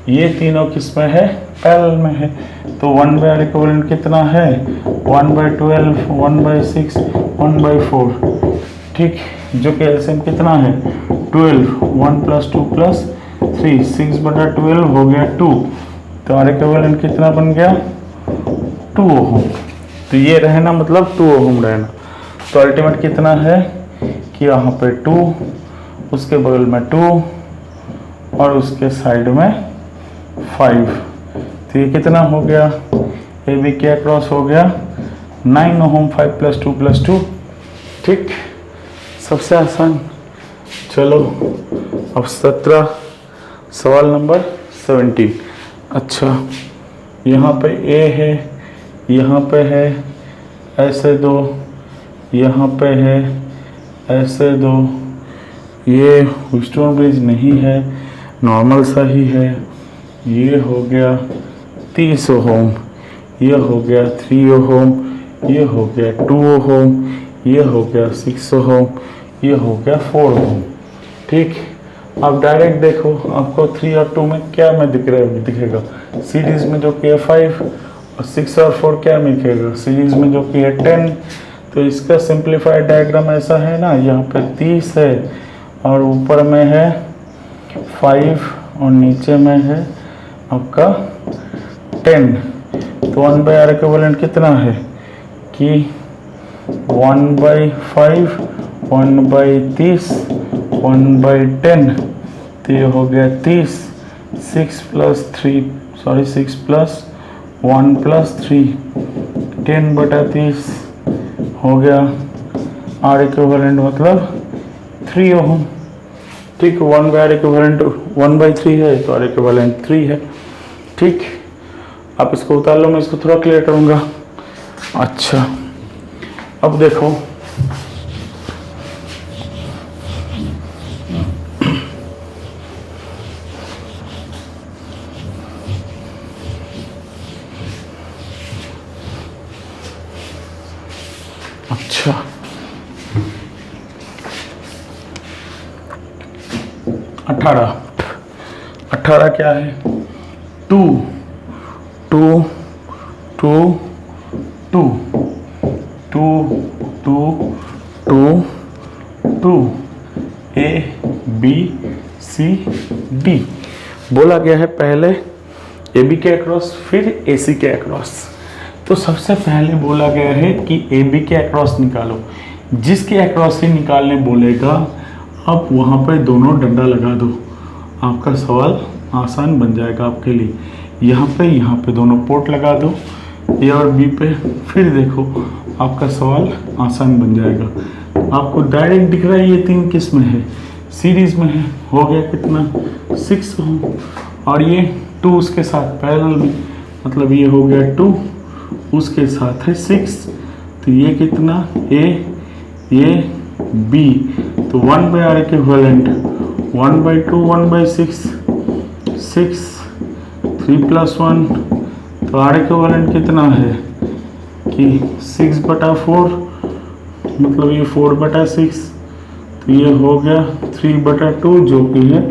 ये तीनों किस में है पैरेलल में है, तो 1/R इक्विवेलेंट कितना है 1/12, 1/6, 1/4। ठीक, जो कि एलसीएम कितना है 12, 1 + 2 + 3, 6/12 हो गया 2, तो R इक्विवेलेंट कितना बन गया 2 ओम। तो ये रहना मतलब 2 ओम रहना, तो अल्टीमेट कितना है कि यहाँ पे 2, उसके बगल में 2 और उसके साइड में 5, तो ये कितना हो गया ए बी के अक्रॉस हो गया 9 ओम, 5 + 2 + 2। ठीक, सबसे आसान। चलो अब 17, सवाल नंबर 17। अच्छा यहाँ पे ए है, यहाँ पे है ऐसे 2, यहाँ पे है ऐसे 2, ये व्हीटस्टोन ब्रिज नहीं है, नॉर्मल सा ही है। ये हो गया 30 ओम, ये हो गया 3 ओम, ये हो गया 2 ओम, ये हो गया 6 ओम, ये हो गया 4 ओम। ठीक, आप डायरेक्ट देखो आपको 3 और 2 में क्या में दिखेगा सीरीज में जो कि है 5, और 6 और 4 क्या में दिखेगा सीरीज में जो कि है 10। तो इसका सिंप्लीफाइड डायग्राम ऐसा है ना, यहाँ पे 30 है और ऊपर में है 5 और नीचे में है आपका 10। तो 1/R इक्विवेलेंट कितना है कि 1/5, 1/30, 1/10, तो ये हो गया 30, 6 + 1 + 3, 10/30 हो गया R इक्विवेलेंट मतलब 3 ओम। ठीक, 1/R इक्विवेलेंट 1/3 है, तो R इक्विवेलेंट 3 है। ठीक, आप इसको उतार लो, मैं इसको थोड़ा क्लियर करूँगा। अच्छा अब देखो अच्छा 18 क्या है 2 2 2 2 2 2 2 2 A B C D। बोला गया है पहले ए बी के अक्रॉस फिर ए सी के अक्रॉस। तो सबसे पहले बोला गया है कि ए बी के अक्रॉस निकालो, जिसके अक्रॉस से निकालने बोलेगा आप वहाँ पर दोनों डंडा लगा दो, आपका सवाल आसान बन जाएगा आपके लिए। यहाँ पे दोनों पोर्ट लगा दो ए और बी पे, फिर देखो आपका सवाल आसान बन जाएगा। आपको डायरेक्ट दिख रहा है ये 3 किस में है सीरीज में है, हो गया कितना 6 ओम, और ये 2 उसके साथ पैरेलल में, मतलब ये हो गया 2 उसके साथ है 6, तो ये कितना ए ये बी, तो 1/R इक्विवेलेंट 1/2 1/6 6 3 + 1, तो R इक्विवेलेंट कितना है कि 6/4, मतलब ये 4/6, तो ये हो गया 3/2 जो कि है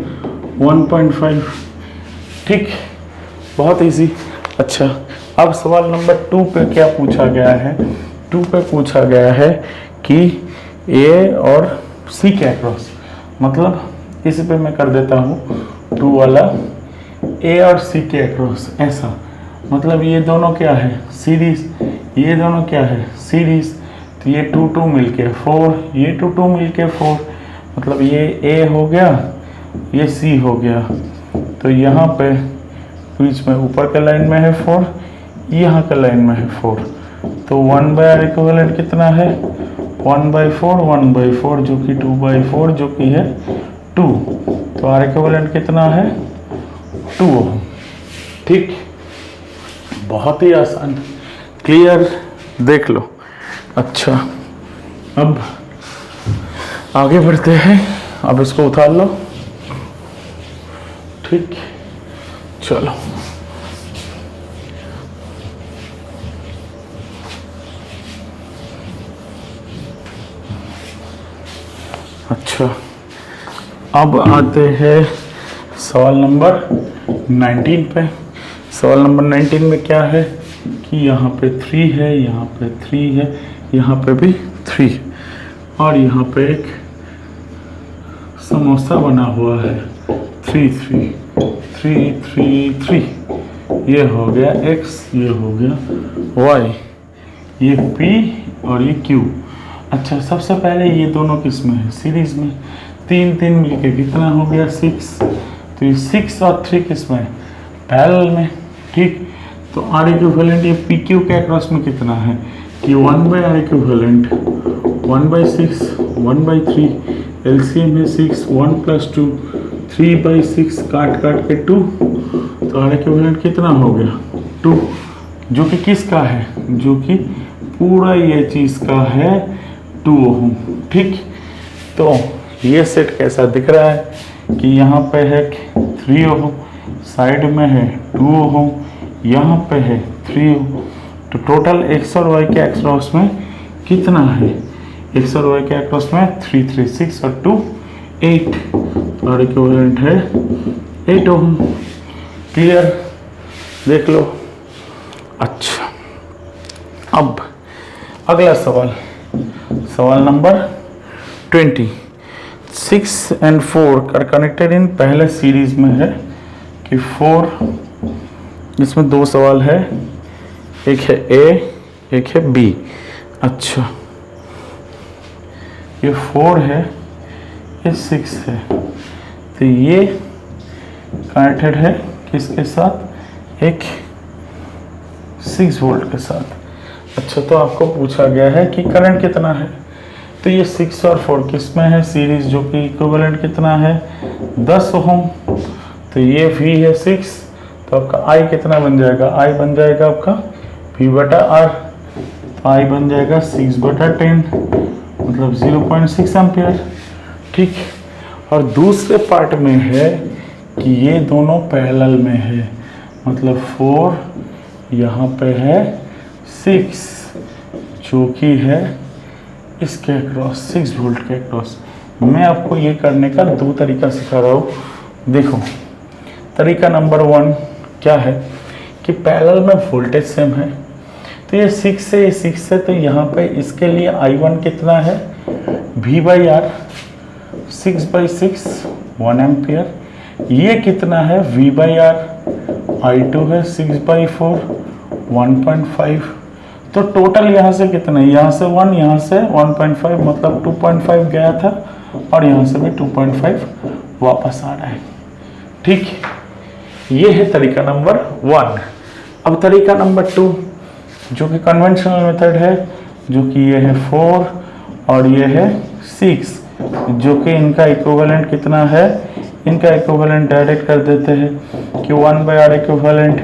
1.5। ठीक, बहुत इजी। अच्छा, अब सवाल नंबर 2 पे क्या पूछा गया है? 2 पे पूछा गया है कि ए और सी के अक्रॉस, मतलब इस पे मैं कर देता हूँ 2 वाला, ए और सी के अक्रॉस ऐसा, मतलब ये दोनों क्या है? सीरीज। ये दोनों क्या है? सीरीज। तो ये 2 2 मिलके 4, ये 2 2 मिलके 4, मतलब ये ए हो गया, ये सी हो गया। तो यहाँ पे बीच में ऊपर के लाइन में है 4, यहाँ के लाइन में है 4, तो 1/r इक्विवेलेंट कितना है? 1/4, 1/4 जो कि 2/4 जो कि है 2, तो आर इक्विवेलेंट कितना है? 2 ओम। ठीक, बहुत ही आसान, क्लियर, देख लो। अच्छा, अब आगे बढ़ते हैं, अब इसको उतार लो। ठीक, चलो। अच्छा, अब आते हैं सवाल नंबर 19 पे। सवाल नंबर 19 में क्या है कि यहाँ पे 3 है, यहाँ पे 3 है, यहाँ पे भी 3 है, और यहाँ पे एक समोसा बना हुआ है 3 3 3 3 3। ये हो गया x, ये हो गया y, ये p और ये q। अच्छा, सबसे पहले ये दोनों किस में है? सीरीज में। 3 3 मिलके कितना हो गया? 6। तो ये 6 और 3 किस में? पैरेलल में। ठीक, तो आर इक्विवेलेंट ये पी क्यू के अक्रॉस में कितना है कि 1/r इक्विवेलेंट 1/6 1/3, एलसीएम है 6, 1 + 2 3/6, काट काट के 2, तो आर इक्विवेलेंट कितना हो गया? 2, जो कि किसका है? जो कि पूरा ये चीज का है 2 ओम। ठीक, तो ये सेट कैसा दिख रहा है कि यहाँ पे है 3 ओम, साइड में है 2 ओम, यहाँ पे है 3 ओम, तो टोटल एक्स और वाई के अक्रॉस में कितना है? एक्स और वाई के अक्रॉस में 3 3 6 और 2 8, तो आर इक्विवेलेंट है 8 ओम। क्लियर, देख लो। अच्छा, अब अगला सवाल, सवाल नंबर 20। 6 and 4 आर कनेक्टेड इन, पहले सीरीज में है कि 4, इसमें 2 सवाल है, एक है ए, एक है बी। अच्छा, ये 4 है, ये 6 है, तो ये कनेक्टेड है किसके साथ? एक 6 वोल्ट के साथ। अच्छा, तो आपको पूछा गया है कि करंट कितना है, तो ये 6 और 4 किस में है? सीरीज, जो कि इक्विवेलेंट कितना है? 10 ओम। तो ये V है 6, तो आपका I कितना बन जाएगा? I बन जाएगा आपका V/R, तो I बन जाएगा 6/10, मतलब 0.6 एम्पियर। ठीक, और दूसरे पार्ट में है कि ये दोनों पैरेलल में है, मतलब 4 यहाँ पे है 6, जो कि है इसके अक्रॉस 6 वोल्ट के अक्रॉस। मैं आपको ये करने का 2 तरीका सिखा रहा हूँ। देखो, तरीका नंबर 1 क्या है कि पैरेलल में वोल्टेज सेम है, तो ये 6 से ये 6 से, तो यहाँ पे इसके लिए I1 कितना है? V/R 6/6 1 ampere. ये कितना है? V/R I2 है 6/4 1.5। तो टोटल यहाँ से कितना है? यहाँ से 1, यहाँ से 1.5, मतलब 2.5 गया था, और यहाँ से भी 2.5 वापस आ रहा है। ठीक, ये है तरीका नंबर 1। अब तरीका नंबर 2, जो कि कन्वेंशनल मेथड है, जो कि ये है 4 और ये है 6, जो कि इनका इक्विवेलेंट कितना है? इनका इक्विवेलेंट डायरेक्ट कर देते हैं कि 1/r इक्विवेलेंट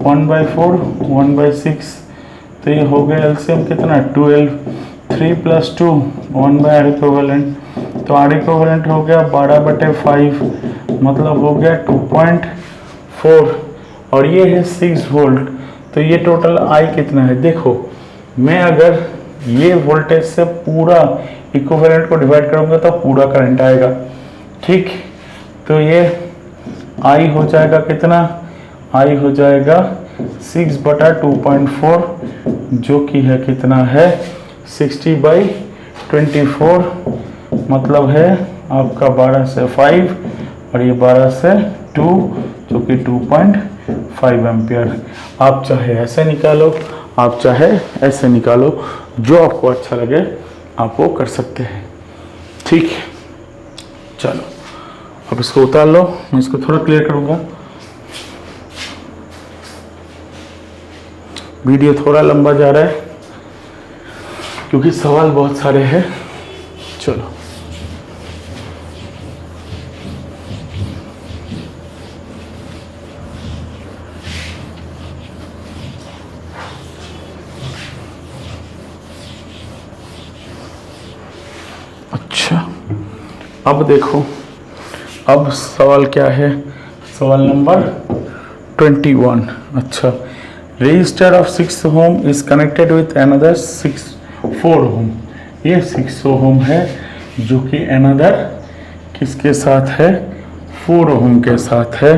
1/4 1/6, तो ये हो गया एलसीएम कितना? 12, 3 + 2 1/r इक्विवेलेंट, तो आर इक्विवेलेंट हो गया 12/5, मतलब हो गया 2.4, और ये है 6 वोल्ट। तो ये टोटल आई कितना है? देखो, मैं अगर ये वोल्टेज से पूरा इक्विवेलेंट को डिवाइड करूंगा तो पूरा करंट आएगा। ठीक, तो ये आई हो जाएगा कितना, आई हो जाएगा 6/2.4 जो कि है कितना है 60/24, मतलब है आपका 12 से 5 और ये 12 से 2 जो कि 2.5 एम्पियर। आप चाहे ऐसे निकालो, आप चाहे ऐसे निकालो, जो आपको अच्छा लगे आप वो कर सकते हैं। ठीक है, चलो अब इसको उतार लो, मैं इसको थोड़ा क्लियर करूंगा। वीडियो थोड़ा लंबा जा रहा है क्योंकि सवाल बहुत सारे हैं। चलो अच्छा, अब देखो, अब सवाल क्या है, सवाल नंबर 21। अच्छा, resistor of 6 ohm is connected with another 4 ohm. ये 6 ओम है जो कि अनदर किसके साथ है, 4 ओम के साथ है,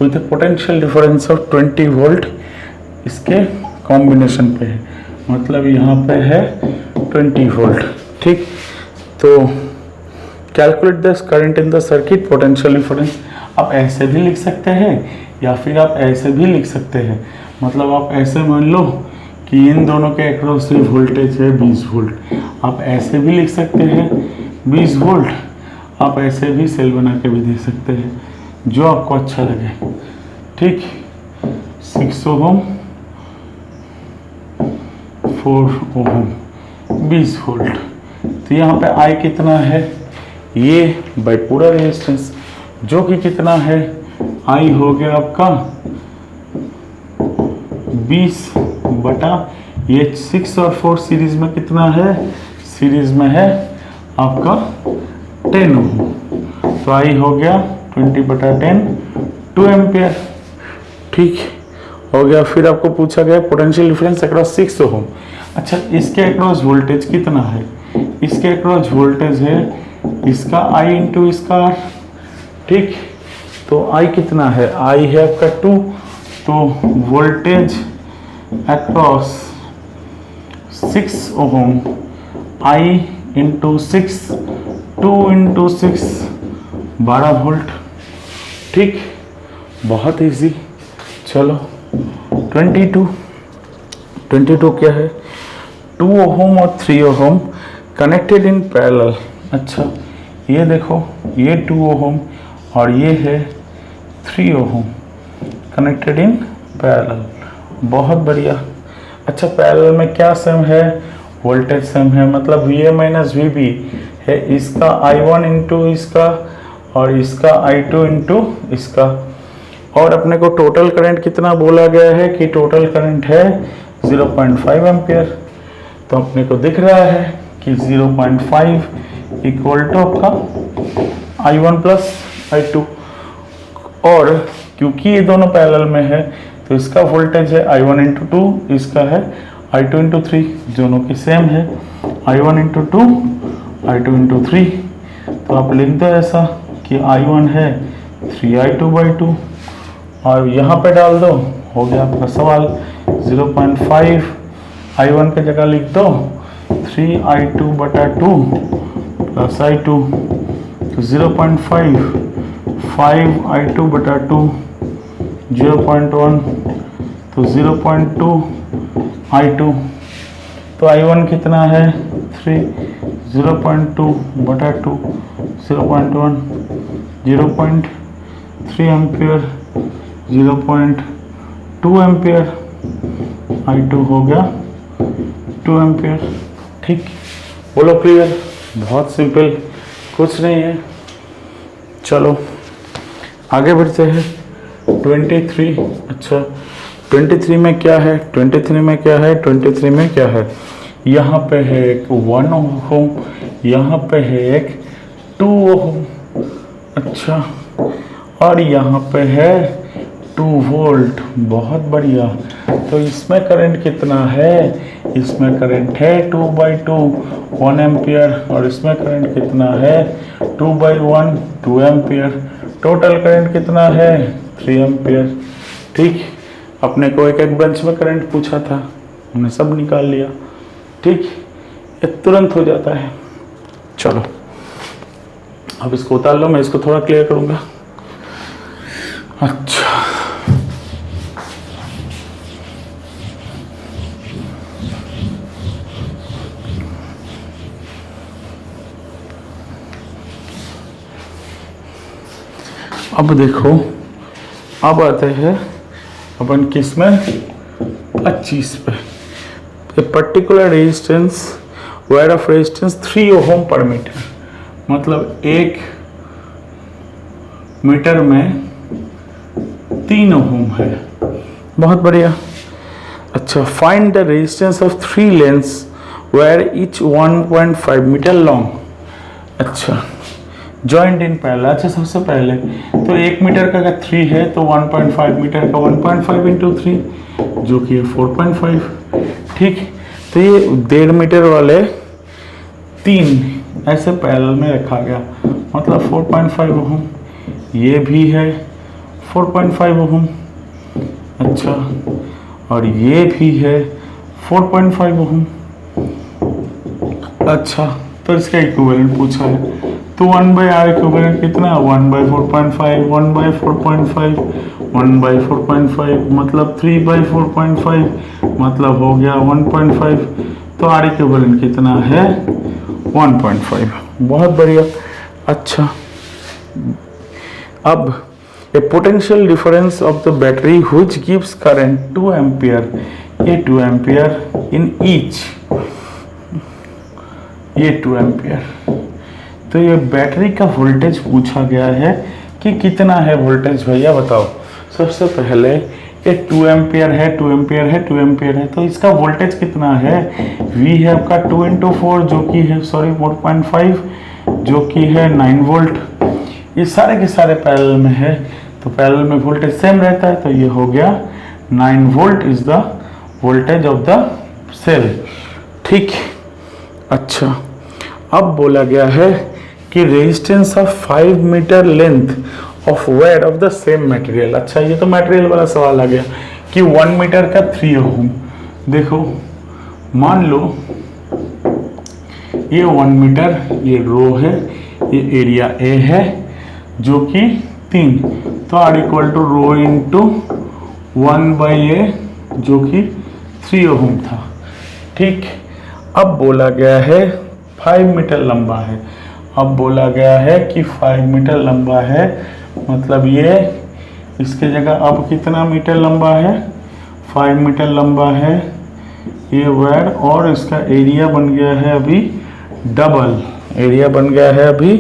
with potential difference of 20 volt इसके कॉम्बिनेशन पे है, मतलब यहाँ पे है 20 वोल्ट। ठीक, तो calculate the current in the circuit potential difference. आप ऐसे भी लिख सकते हैं या फिर आप ऐसे भी लिख सकते हैं, मतलब आप ऐसे मान लो कि इन दोनों के अक्रॉस से वोल्टेज है 20 वोल्ट, आप ऐसे भी लिख सकते हैं 20 वोल्ट, आप ऐसे भी सेल बना के भी दे सकते हैं, जो आपको अच्छा लगे। ठीक, 6 ओम 4 ओम 20 वोल्ट, तो यहाँ पे आई कितना है, ये बाय पूरा रेजिस्टेंस जो कि कितना है, आई हो गया आपका 20 बटा ये 6 और 4 सीरीज में कितना है, सीरीज में है आपका 10 ओम, तो आई हो गया 20/10 2 एम्पियर। ठीक हो गया। फिर आपको पूछा गया पोटेंशियल डिफरेंस अक्रॉस 6 ओम। अच्छा, इसके अक्रॉस वोल्टेज कितना है, इसके अक्रॉस वोल्टेज है इसका आई इंटू इसका आर। ठीक, तो आई कितना है, आई है आपका 2, तो वोल्टेज अक्रॉस 6 ओम आई इंटू 6, 2 इंटू 6 12 वोल्ट। ठीक, बहुत इजी। चलो 22 क्या है, 2 ओम और 3 ओम कनेक्टेड इन पैरेलल। अच्छा, ये देखो, ये 2 ओम और ये है 3 ओम कनेक्टेड इन पैरेलल, बहुत बढ़िया। अच्छा, पैरेलल में क्या सेम है, वोल्टेज सेम है, मतलब VA माइनस VB है, इसका I1 इंटू इसका और इसका I2 इंटू इसका। और अपने को टोटल करंट कितना बोला गया है कि टोटल करंट है 0.5 एम्पियर, तो अपने को दिख रहा है कि 0.5 इक्वल टू आपका I1 प्लस I2। और क्योंकि ये दोनों पैरेलल में है तो इसका वोल्टेज है I1 इंटू 2, इसका है I2 इंटू 3, दोनों की सेम है I1 इंटू 2 I2 इंटू 3। तो आप लिख दो ऐसा कि I1 है 3I2/2 और यहाँ पे डाल दो, हो गया आपका सवाल। 0.5 I1 के जगह लिख दो 3I2/2 प्लस I2, तो 0.5 5I2/2 0.1, तो 0.2 I2, तो I1 कितना है 3, 0.2/2 0.1 0.3 एम्पियर 0.2 एम्पियर, I2 हो गया 2 एम्पियर। ठीक, बोलो क्लियर, बहुत सिंपल, कुछ नहीं है। चलो आगे बढ़ते हैं 23। अच्छा, 23 में क्या है, 23 में क्या है, 23 में क्या है, यहाँ पे है एक 1 ओम, यहाँ पे है एक 2 ओम। अच्छा, और यहाँ पे है 2 वोल्ट, बहुत बढ़िया। तो इसमें करंट कितना है, इसमें करंट है 2/2 1 एम्पियर, और इसमें करंट कितना है 2/1 2 एम्पियर। टोटल करंट कितना है 3 एम्पियर। ठीक, अपने को एक एक ब्रांच में करंट पूछा था, हमने सब निकाल लिया। ठीक, ये तुरंत हो जाता है। चलो अब इसको उतार लो, मैं इसको थोड़ा क्लियर करूंगा। अच्छा, अब देखो, अब आते हैं अपन किस में 25 पे। A particular resistance wire of resistance 3 ओम पर मीटर, मतलब 1 मीटर में 3 ओम है। बहुत बढ़िया। अच्छा, find the resistance of 3 lengths wire each 1.5 meter long. अच्छा, जॉइंट इन पैरेलल। अच्छा, सबसे पहले तो 1 मीटर का अगर 3 है तो 1.5 मीटर का 1.5 इंटू 3 जो कि है 4.5। ठीक, तो ये 1.5 मीटर वाले 3 ऐसे पैरेलल में रखा गया, मतलब 4.5 ओम। ये भी है 4.5 ओम। अच्छा, और ये भी है 4.5 ओम। अच्छा, तो इसका इक्विवेलेंट पूछा है, तो 1/r इक्विवेलेंट कितना, 1/4.5, 1/4.5, 1/4.5 मतलब 3/4.5, मतलब हो गया 1.5। तो r इक्विवेलेंट कितना है 1.5। बहुत बढ़िया। अच्छा, अब a potential difference of the battery which gives current 2 ampere, ये 2 एम्पियर इन ईच, ये 2 एम्पियर। तो ये बैटरी का वोल्टेज पूछा गया है कि कितना है वोल्टेज, भैया बताओ। सबसे पहले ये 2 एम्पियर है, 2 एम्पियर है, 2 एम्पियर है, तो इसका वोल्टेज कितना है, V है आपका 2 इंटू 4 जो कि है 4.5 जो कि है 9 वोल्ट। ये सारे के सारे पैरेलल में है, तो पैरेलल में वोल्टेज सेम रहता है, तो ये हो गया 9 volt is the voltage of the cell. ठीक, अच्छा, अब बोला गया है कि resistance of 5 meter length of wire of the same material. अच्छा, ये तो मटेरियल वाला सवाल आ गया कि 1 मीटर का 3 ओम। देखो, मान लो ये 1 मीटर, ये रो है, ये एरिया ए है जो कि 3, तो r equal to rho into 1/a जो कि 3 ओम था। ठीक, अब बोला गया है 5 मीटर लंबा है। अब बोला गया है कि 5 मीटर लंबा है, मतलब ये इसके जगह अब कितना मीटर लंबा है, 5 मीटर लंबा है ये वायर, और इसका एरिया बन गया है अभी डबल, एरिया बन गया है अभी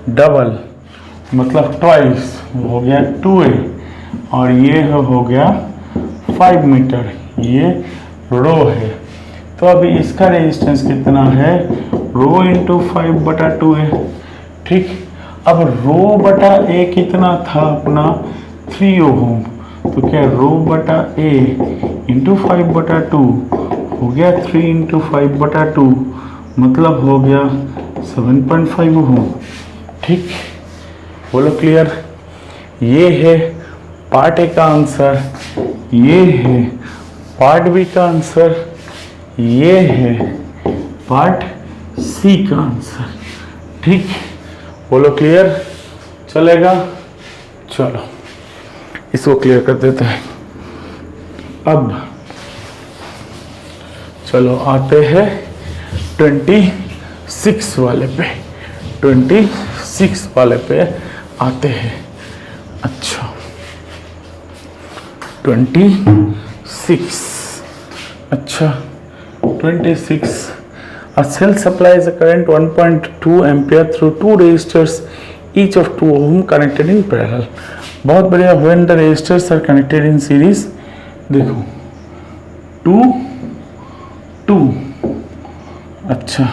डबल, मतलब ट्वाइस हो गया 2a, और ये हो गया 5 मीटर, ये रो है। तो अभी इसका रेजिस्टेंस कितना है, रो इंटू 5/2 है। ठीक, अब रो बटा ए कितना था अपना 3 ओम, तो क्या रो बटा ए इंटू 5/2 हो गया 3 इंटू 5/2, मतलब हो गया 7.5 ओम। ठीक, बोलो क्लियर। ये है पार्ट ए का आंसर, ये है पार्ट बी का आंसर, ये है पार्ट सी का आंसर। ठीक, बोलो क्लियर, चलेगा। चलो इसको क्लियर कर देते हैं। अब चलो आते हैं 26 वाले पे, 26 वाले पे आते हैं। अच्छा, 26, अच्छा 26, a cell supplies a current 1.2 ampere through 2 resistors each of 2 ohm connected in parallel। बहुत बढ़िया। when the resistors are connected in series, देखो 2 2, अच्छा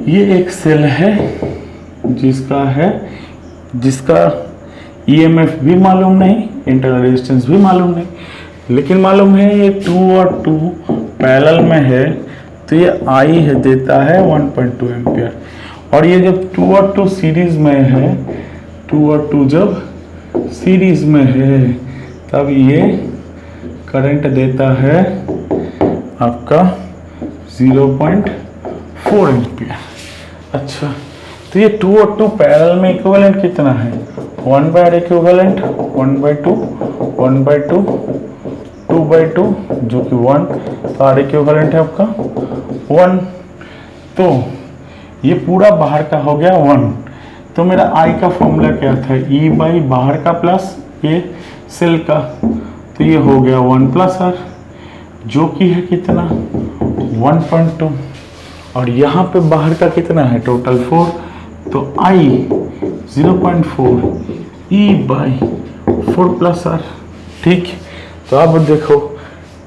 ये एक सेल है जिसका EMF भी मालूम नहीं, इंटरनल रेजिस्टेंस भी मालूम नहीं, लेकिन मालूम है ये 2 और 2 पैरेलल में है, तो ये I है देता है 1.2 एम्पियर, और ये जब 2 और 2 सीरीज में है 2 और 2 जब सीरीज में है तब ये करंट देता है आपका 0.4 एम्पियर। अच्छा, तो ये 2 और 2 पैरेलल में इक्विवेलेंट कितना है? 1/r इक्विवेलेंट 1/2 1/2 2/2 जो कि 1, तो r इक्विवेलेंट है आपका 1। तो ये पूरा बाहर का हो गया 1। तो मेरा I का फॉर्मूला क्या था? E बाई बाहर का प्लस ये सेल का, तो ये हो गया 1 प्लस r जो कि है कितना 1.2, और यहाँ पे बाहर का कितना है टोटल 4, तो I 0.4 E by 4 plus r। ठीक, तो अब देखो,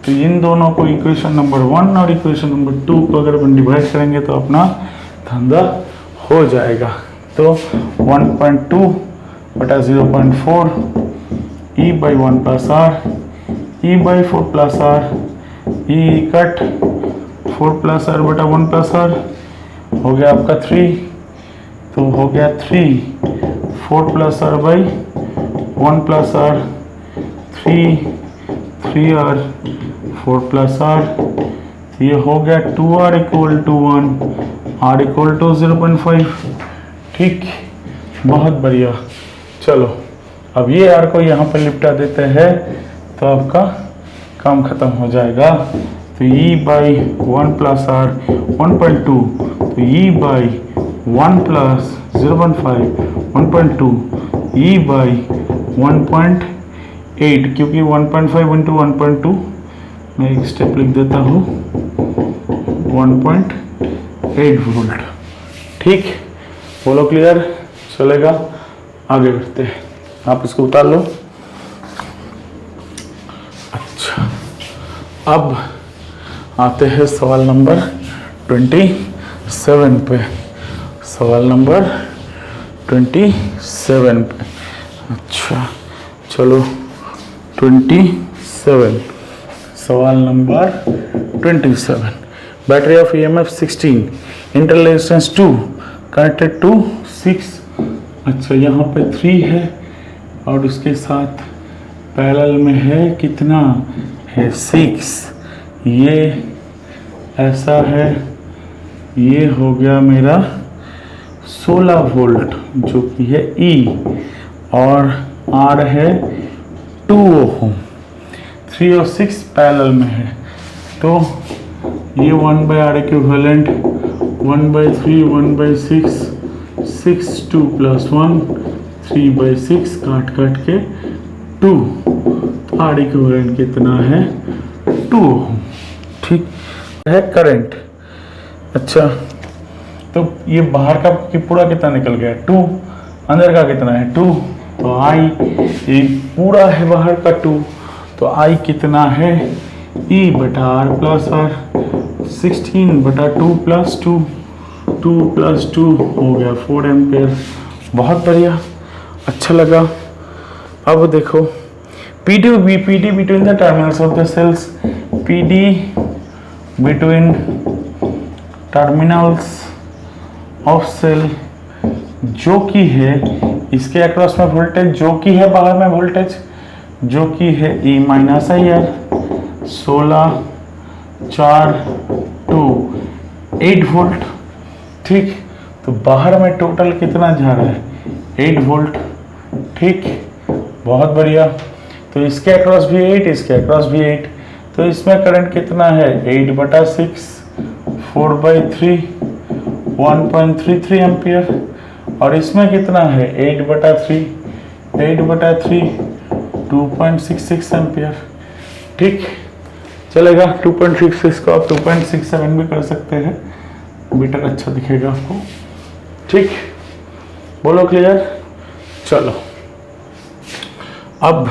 तो इन दोनों को इक्वेशन नंबर 1 और इक्वेशन नंबर 2 को अगर अपन डिवाइड करेंगे तो अपना धंधा हो जाएगा। तो 1.2 बटा 0.4 E by 1 plus r E by 4 plus r E cut 4 plus r बटा 1 प्लस r हो गया आपका 3, तो हो गया 3 4 plus r by 1 plus r 3r 4 plus r, तो ये हो गया 2r equal to 1 r equal to 0.5। ठीक, बहुत बढ़िया। चलो अब ये r को यहाँ पर लिपटा देते हैं तो आपका काम खत्म हो जाएगा। तो E बाई 1 प्लस r 1.2, तो E by 1 plus 0.5 1.2 E by 1.8, क्योंकि 1.5 इंटू 1.2 मैं एक स्टेप लिख देता हूँ 1.8 वोल्ट। ठीक, बोलो क्लियर? चलेगा, आगे बढ़ते हैं। आप इसको उतार लो। अच्छा, अब आते हैं सवाल नंबर 27 पे। सवाल नंबर 27 पे। अच्छा चलो 27, सवाल नंबर 27। Battery of EMF 16, inter resistance 2 connected to 6। अच्छा, यहाँ पे 3 है और उसके साथ पैरेलल में है कितना है 6। ये ऐसा है, ये हो गया मेरा 16 वोल्ट जो कि है E, और R है 2 ओम। 3 और 6 पैरेलल में है, तो ये 1/r इक्विवेलेंट 1/3 1/6 6 2 प्लस 1 3/6 काट के 2, R इक्विवेलेंट कितना है 2 ओम। ठीक है, करंट। अच्छा, तो ये बाहर का कि पूरा कितना निकल गया 2, अंदर का कितना है 2, तो I ये पूरा है बाहर का 2, तो I कितना है E बटा R प्लस R 16 बटा 2 प्लस 2 2 प्लस 2 हो गया 4 एम्पेयर। बहुत बढ़िया, अच्छा लगा। अब देखो PD between the terminals of the cells, PD between terminals of cell जो कि है इसके अक्रॉस में वोल्टेज, जो कि है बाहर में वोल्टेज जो कि है E माइनस IR 16 4 2 8 वोल्ट। ठीक, तो बाहर में टोटल कितना जा रहा है 8 वोल्ट। ठीक, बहुत बढ़िया। तो इसके अक्रॉस भी 8, इसके अक्रॉस भी 8, तो इसमें करंट कितना है 8/6 4/3 1.33 एम्पियर, और इसमें कितना है 8/3 2.66 एम्पियर। ठीक, चलेगा। 2.66 को आप 2.67 भी कर सकते हैं, मीटर अच्छा दिखेगा आपको। ठीक, बोलो क्लियर? चलो अब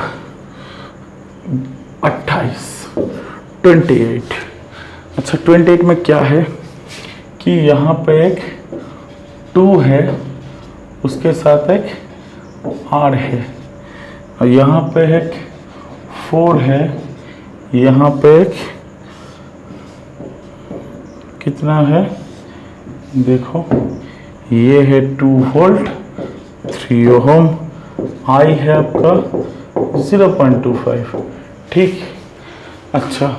28। अच्छा, 28 में क्या है कि यहाँ पे एक 2 है, उसके साथ एक R है, और यहाँ पे एक 4 है, यहाँ पे एक कितना है देखो, ये है 2 वोल्ट 3 ओम, आई है आपका 0.25। ठीक, अच्छा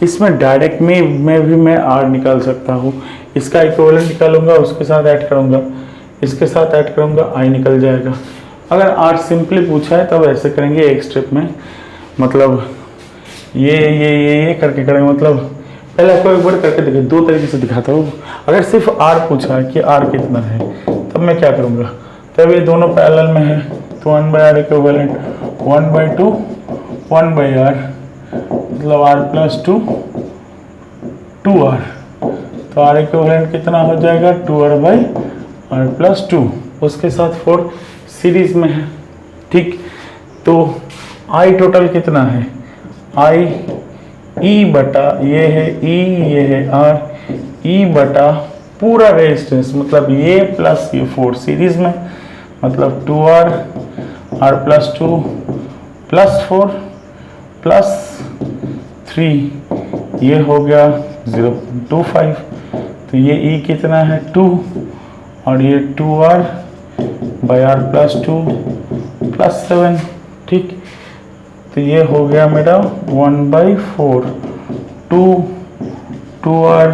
इसमें डायरेक्ट में भी मैं आर निकाल सकता हूँ। इसका इक्विवेलेंट निकालूंगा, उसके साथ ऐड करूंगा, इसके साथ ऐड करूंगा, आई निकल जाएगा। अगर आर सिंपली पूछा है तब ऐसे करेंगे एक स्टेप में, मतलब ये करके करेंगे। मतलब पहले आपको एक बार करके देखिए, दो तरीके से दिखाता हूँ। अगर सिर्फ आर पूछा है कि आर कितना है तब मैं क्या करूँगा, तब ये दोनों पैरेलल में है तो 1/r इक्विवेलेंट 1/2 1/r मतलब r + 2 2r, तो r इक्विवेलेंट कितना हो जाएगा 2r/r + 2, उसके साथ 4 सीरीज में है। ठीक, तो i टोटल कितना है, i e बटा ये है e, ये है r, e बटा पूरा रेजिस्टेंस मतलब ये प्लस ये 4 सीरीज में, मतलब 2r r + 2 + 4 + 3, ये हो गया 0.25। तो ये e कितना है 2 और ये 2r/r + 2 + 7। ठीक, तो ये हो गया मेरा 1/4 2r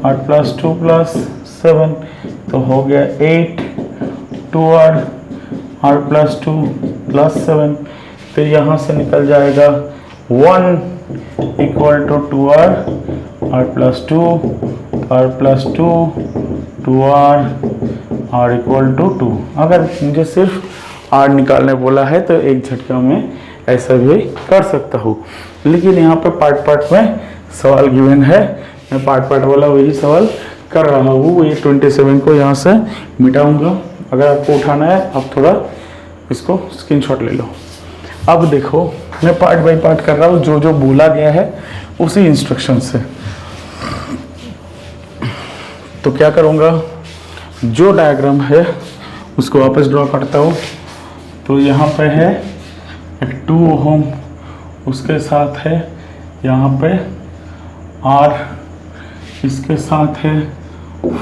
r + 2 + 7, तो हो गया 8 2r r + 2 + 7। तो यहाँ से निकल जाएगा 1 = 2r r + 2 r + 2 2r r = 2। अगर मुझे सिर्फ r निकालने बोला है तो एक झटका में ऐसा भी कर सकता हूँ, लेकिन यहाँ पे पार्ट में सवाल गिवन है, मैं पार्ट वाला वही सवाल कर रहा हूँ। ये 27 को यहाँ से मिटाऊंगा। अगर आपको उठाना है आप थोड़ा इसको स्क्रीनशॉट ले लो। अब देखो मैं पार्ट बाय पार्ट कर रहा हूँ, जो जो बोला गया है उसी इंस्ट्रक्शन से। तो क्या करूँगा, जो डायग्राम है उसको वापस ड्रॉ करता हूँ। तो यहाँ पे है एक 2 ओम, उसके साथ है यहाँ पे R, इसके साथ है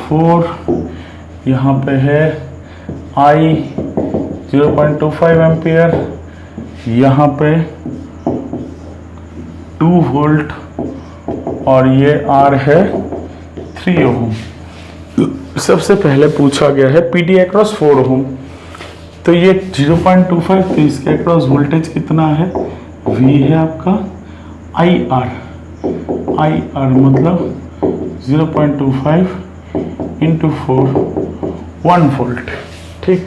4, यहाँ पे है I 0.25 एम्पियर, यहाँ पे 2 वोल्ट और ये R है 3 ओम। सबसे पहले पूछा गया है PD अक्रॉस 4 ओम, तो ये 0.25, तो इसके अक्रॉस वोल्टेज कितना है, V है आपका IR मतलब 0.25 × 4 1 वोल्ट। ठीक,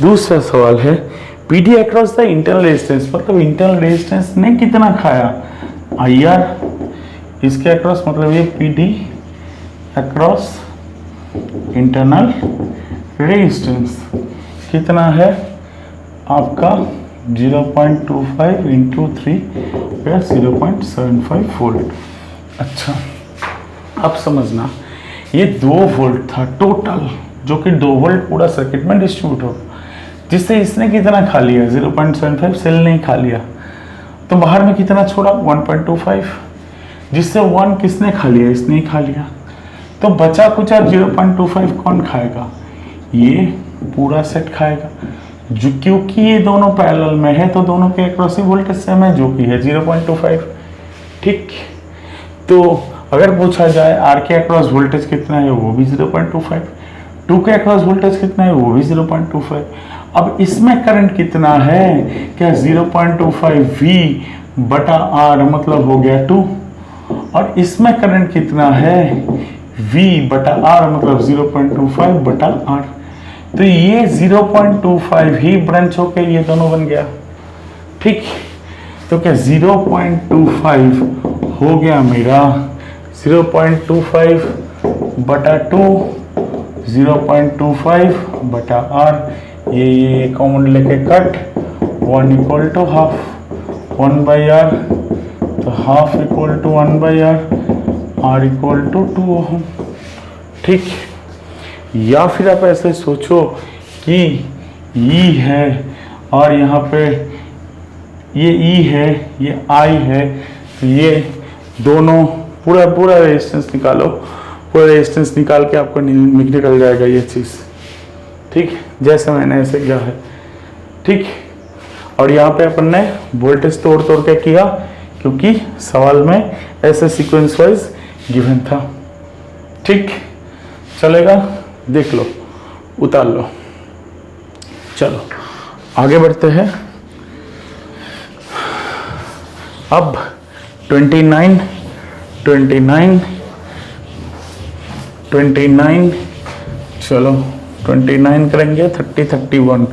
दूसरा सवाल है PD across the internal resistance, मतलब इंटरनल रेजिस्टेंस ने कितना खाया, IR, इसके अक्रॉस मतलब ये PD अक्रॉस इंटरनल रेजिस्टेंस कितना है आपका 0.25 × 3 या 0.75 वोल्ट। अच्छा, अब समझना ये 2 वोल्ट था टोटल, जो कि 2 वोल्ट पूरा सर्किट में डिस्ट्रीब्यूट हो, जिससे इसने कितना खा लिया 0.75, सेल नहीं खा लिया, तो बाहर में कितना छोड़ा 1.25, जिससे 1 किसने खा लिया, इसने खा लिया। तो बचा कुचा 0.25 कौन खाएगा, ये पूरा सेट खाएगा, जो क्योंकि ये दोनों पैरेलल में है तो दोनों के अक्रॉस ही वोल्टेज सेम है, जो कि है 0.25। ठीक, तो अगर पूछा जाए आर के अक्रॉस वोल्टेज कितना है, वो भी 0.25, 2 के अक्रॉस वोल्टेज कितना है, वो भी 0.25। अब इसमें करंट कितना है, क्या 0.25 V बटा R मतलब हो गया 2, और इसमें करंट कितना है V बटा R मतलब 0.25 बटा R, तो ये 0.25 ही ब्रांच होके ये दोनों बन गया। ठीक, तो क्या 0.25 हो गया मेरा 0.25 बटा 2 0.25 बटा R, ये कॉमन लेके कट 1 = हाफ 1/r, तो हाफ = 1/r, R = 2 ओम। ठीक, या फिर आप ऐसे सोचो कि E है और यहाँ पे ये E है, ये I है, तो ये दोनों पूरा रेजिस्टेंस निकालो, पूरा रेजिस्टेंस निकाल के आपको निकल जाएगा ये चीज़। ठीक, जैसे मैंने ऐसे किया है। ठीक, और यहाँ पे अपन ने वोल्टेज तोड़ तोड़ के किया क्योंकि सवाल में ऐसे सीक्वेंस वाइज गिवन था। ठीक, चलेगा, देख लो, उतार लो। चलो आगे बढ़ते हैं। अब 29 चलो 29 करेंगे, 30 31,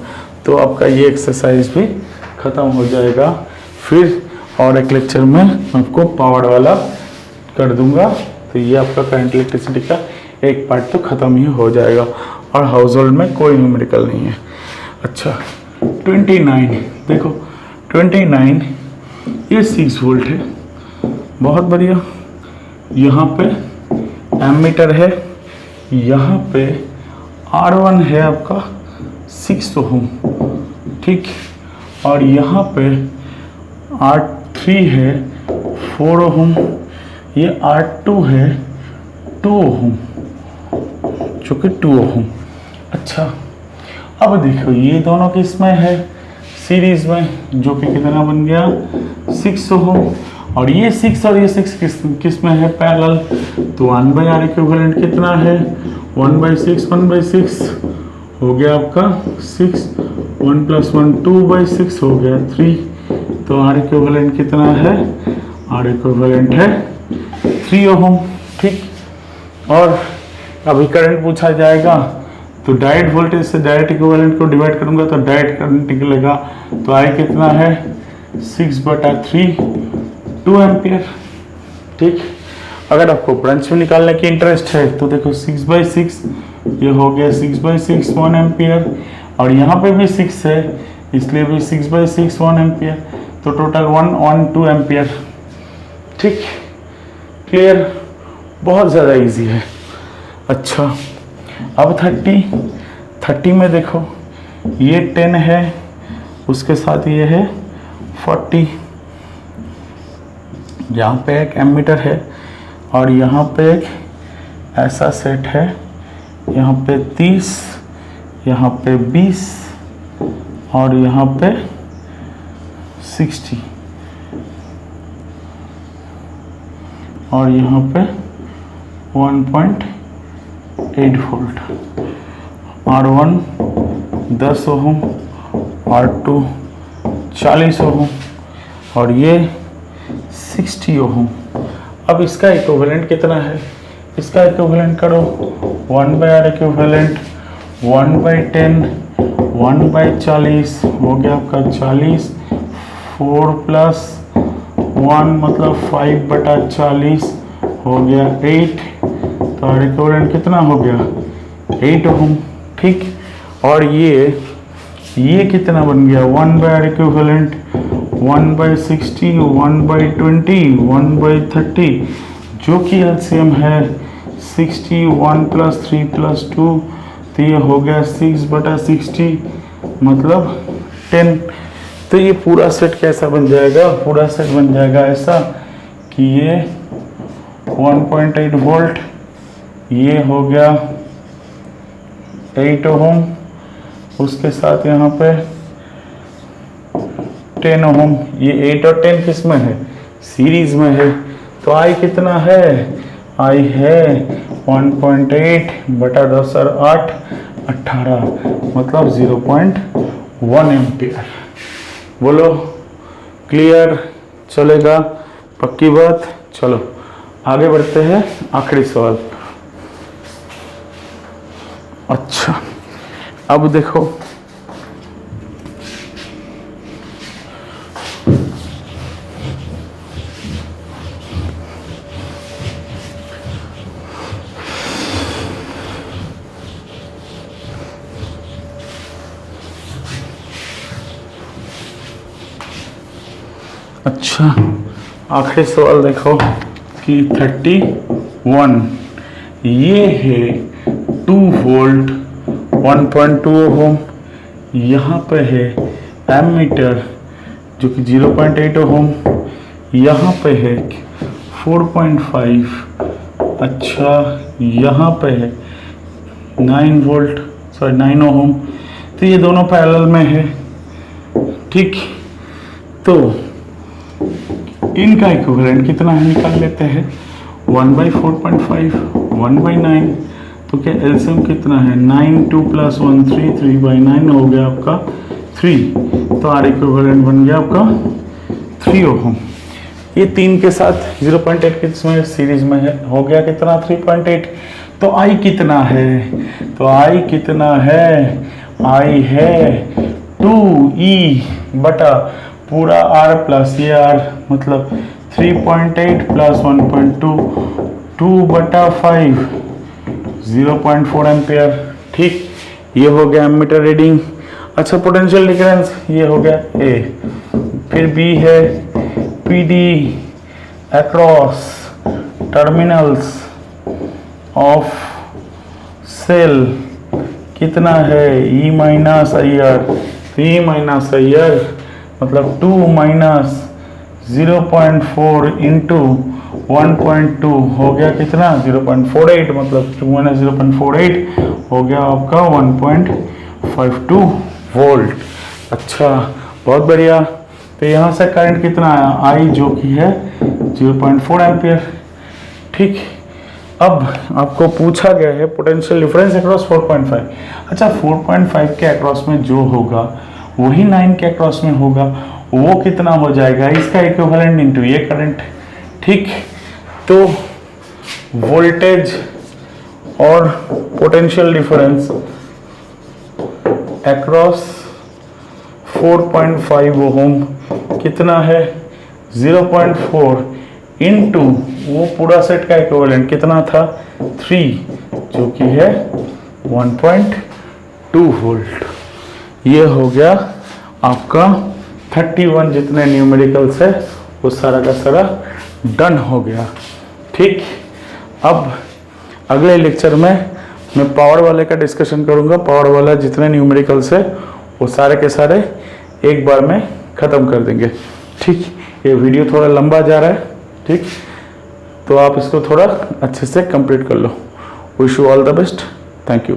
तो आपका ये एक्सरसाइज भी खत्म हो जाएगा। फिर और एक लेक्चर में आपको पावर वाला कर दूंगा, तो ये आपका करंट इलेक्ट्रिसिटी का एक पार्ट तो खत्म ही हो जाएगा और हाउस होल्ड में कोई न्यूमेरिकल नहीं है। अच्छा 29 देखो, 29 ये 6 वोल्ट है, बहुत बढ़िया। यहाँ पे एमीटर है, यहाँ पे R1 है आपका 6 ओम, ठीक, और यहाँ पे R3 है 4 ओम, ये R2 है 2 ओम, जो कि 2 ओम। अच्छा अब देखो ये दोनों किस में है, सीरीज में, जो कि कितना बन गया 6 ओम, और ये 6 और ये 6 किस में है, पैरेलल, तो 1/R इक्विवेलेंट कितना है 1/6, 1/6 हो गया आपका 6, 1 + 1 2/6 हो गया 3, तो R इक्विवेलेंट कितना है, R इक्विवेलेंट है 3 ओम। ठीक, और अभी करंट पूछा जाएगा तो डायरेक्ट वोल्टेज से डायरेक्ट इक्विवेलेंट को डिवाइड करूंगा तो डायरेक्ट करंट निकलेगा, तो I कितना है 6/3 2 एम्पियर। ठीक, अगर आपको ब्रांच में निकालने की इंटरेस्ट है तो देखो 6/6, ये हो गया 6/6 1 एम्पियर, और यहाँ पे भी 6 है इसलिए भी 6/6 1 एम्पियर, तो टोटल 1 2 एम्पियर। ठीक, क्लियर, बहुत ज़्यादा इजी है। अच्छा अब 30 में देखो ये 10 है, उसके साथ ये है 40, यहाँ पे एक एमीटर है और यहाँ पे एक ऐसा सेट है, यहाँ पे 30, यहाँ पे 20 और यहाँ पे 60, और यहाँ पे 1.8 वोल्ट, R1 10 ओम, R2 40 ओम और ये 60 ओम। अब इसका इक्विवेलेंट कितना है, इसका इक्विवेलेंट करो, 1/R इक्विवेलेंट 1/10 1/40 हो गया आपका 40, 4 + 1 मतलब 5/40 हो गया 8, तो R इक्विवेलेंट कितना हो गया 8 ओम। ठीक, और ये कितना बन गया 1/R इक्विवेलेंट 1/60 1/20 1/30, जो कि एलसीएम है 60, 1 + 3 + 2, तो ये हो गया 6/60 मतलब 10। तो ये पूरा सेट कैसा बन जाएगा, पूरा सेट बन जाएगा ऐसा कि ये 1.8 वोल्ट, ये हो गया 8 ओम, उसके साथ यहाँ पे 10 ओम, ये 8 और 10 किस में है, सीरीज में है, तो I कितना है, I है 1.8/10 और 8 18 मतलब 0.1 एम्पियर। बोलो क्लियर, चलेगा, पक्की बात। चलो आगे बढ़ते हैं, आखिरी सवाल। अच्छा अब देखो अच्छा आखिरी सवाल देखो कि 31 ये है 2 वोल्ट 1.2 ओम, यहाँ पे है एमीटर जो कि 0.8 ओम, यहाँ पे है 4.5, अच्छा यहाँ पे है 9 वोल्ट सॉरी 9 ओम। तो ये दोनों पैरेलल में है, ठीक। तो इनका इक्विवेलेंट कितना है निकाल लेते हैं। 1/4.5 1/9, तो क्या एलसीएम कितना है 9 2 + 1 3 3/9 हो गया आपका 3। तो आर इक्विवेलेंट बन गया आपका 3 ओम। ये 3 के साथ 0.8 किसमें सीरीज में है, हो गया कितना 3.8। तो आई कितना है, तो आई कितना है, आई है 2e बटा पूरा r प्लस ये r, मतलब 3.8 + 1.2 2/5 0.4 एम्पियर, ठीक। ये हो गया एमीटर रीडिंग। अच्छा, पोटेंशियल डिफरेंस ये हो गया A। फिर B है PD across terminals of cell कितना है E - IR। E - IR मतलब 2 - 0.4 इंटू 1.2 हो गया कितना 0.48, मतलब 2 - 0.48 हो गया आपका 1.52 वोल्ट। अच्छा, बहुत बढ़िया। तो यहाँ से करंट कितना आया, आई जो कि है 0.4 एम्पियर, ठीक। अब आपको पूछा गया है पोटेंशियल डिफरेंस अक्रॉस 4.5। अच्छा, 4.5 के अक्रॉस में जो होगा वही 9 के अक्रॉस में होगा, वो कितना हो जाएगा, इसका इक्विवेलेंट इनटू ये करंट, ठीक। तो वोल्टेज और पोटेंशियल डिफरेंस अक्रॉस 4.5 ओम कितना है 0.4 इंटू वो पूरा सेट का इक्विवेलेंट कितना था 3, जो कि है 1.2 वोल्ट। ये हो गया आपका 31 जितने न्यूमेरिकल्स है वो सारा का सारा डन हो गया, ठीक। अब अगले लेक्चर में मैं पावर वाले का डिस्कशन करूंगा। पावर वाला जितने न्यूमेरिकल्स है वो सारे के सारे एक बार में ख़त्म कर देंगे, ठीक। ये वीडियो थोड़ा लंबा जा रहा है, ठीक, तो आप इसको थोड़ा अच्छे से कंप्लीट कर लो। Wish you all the best, thank you.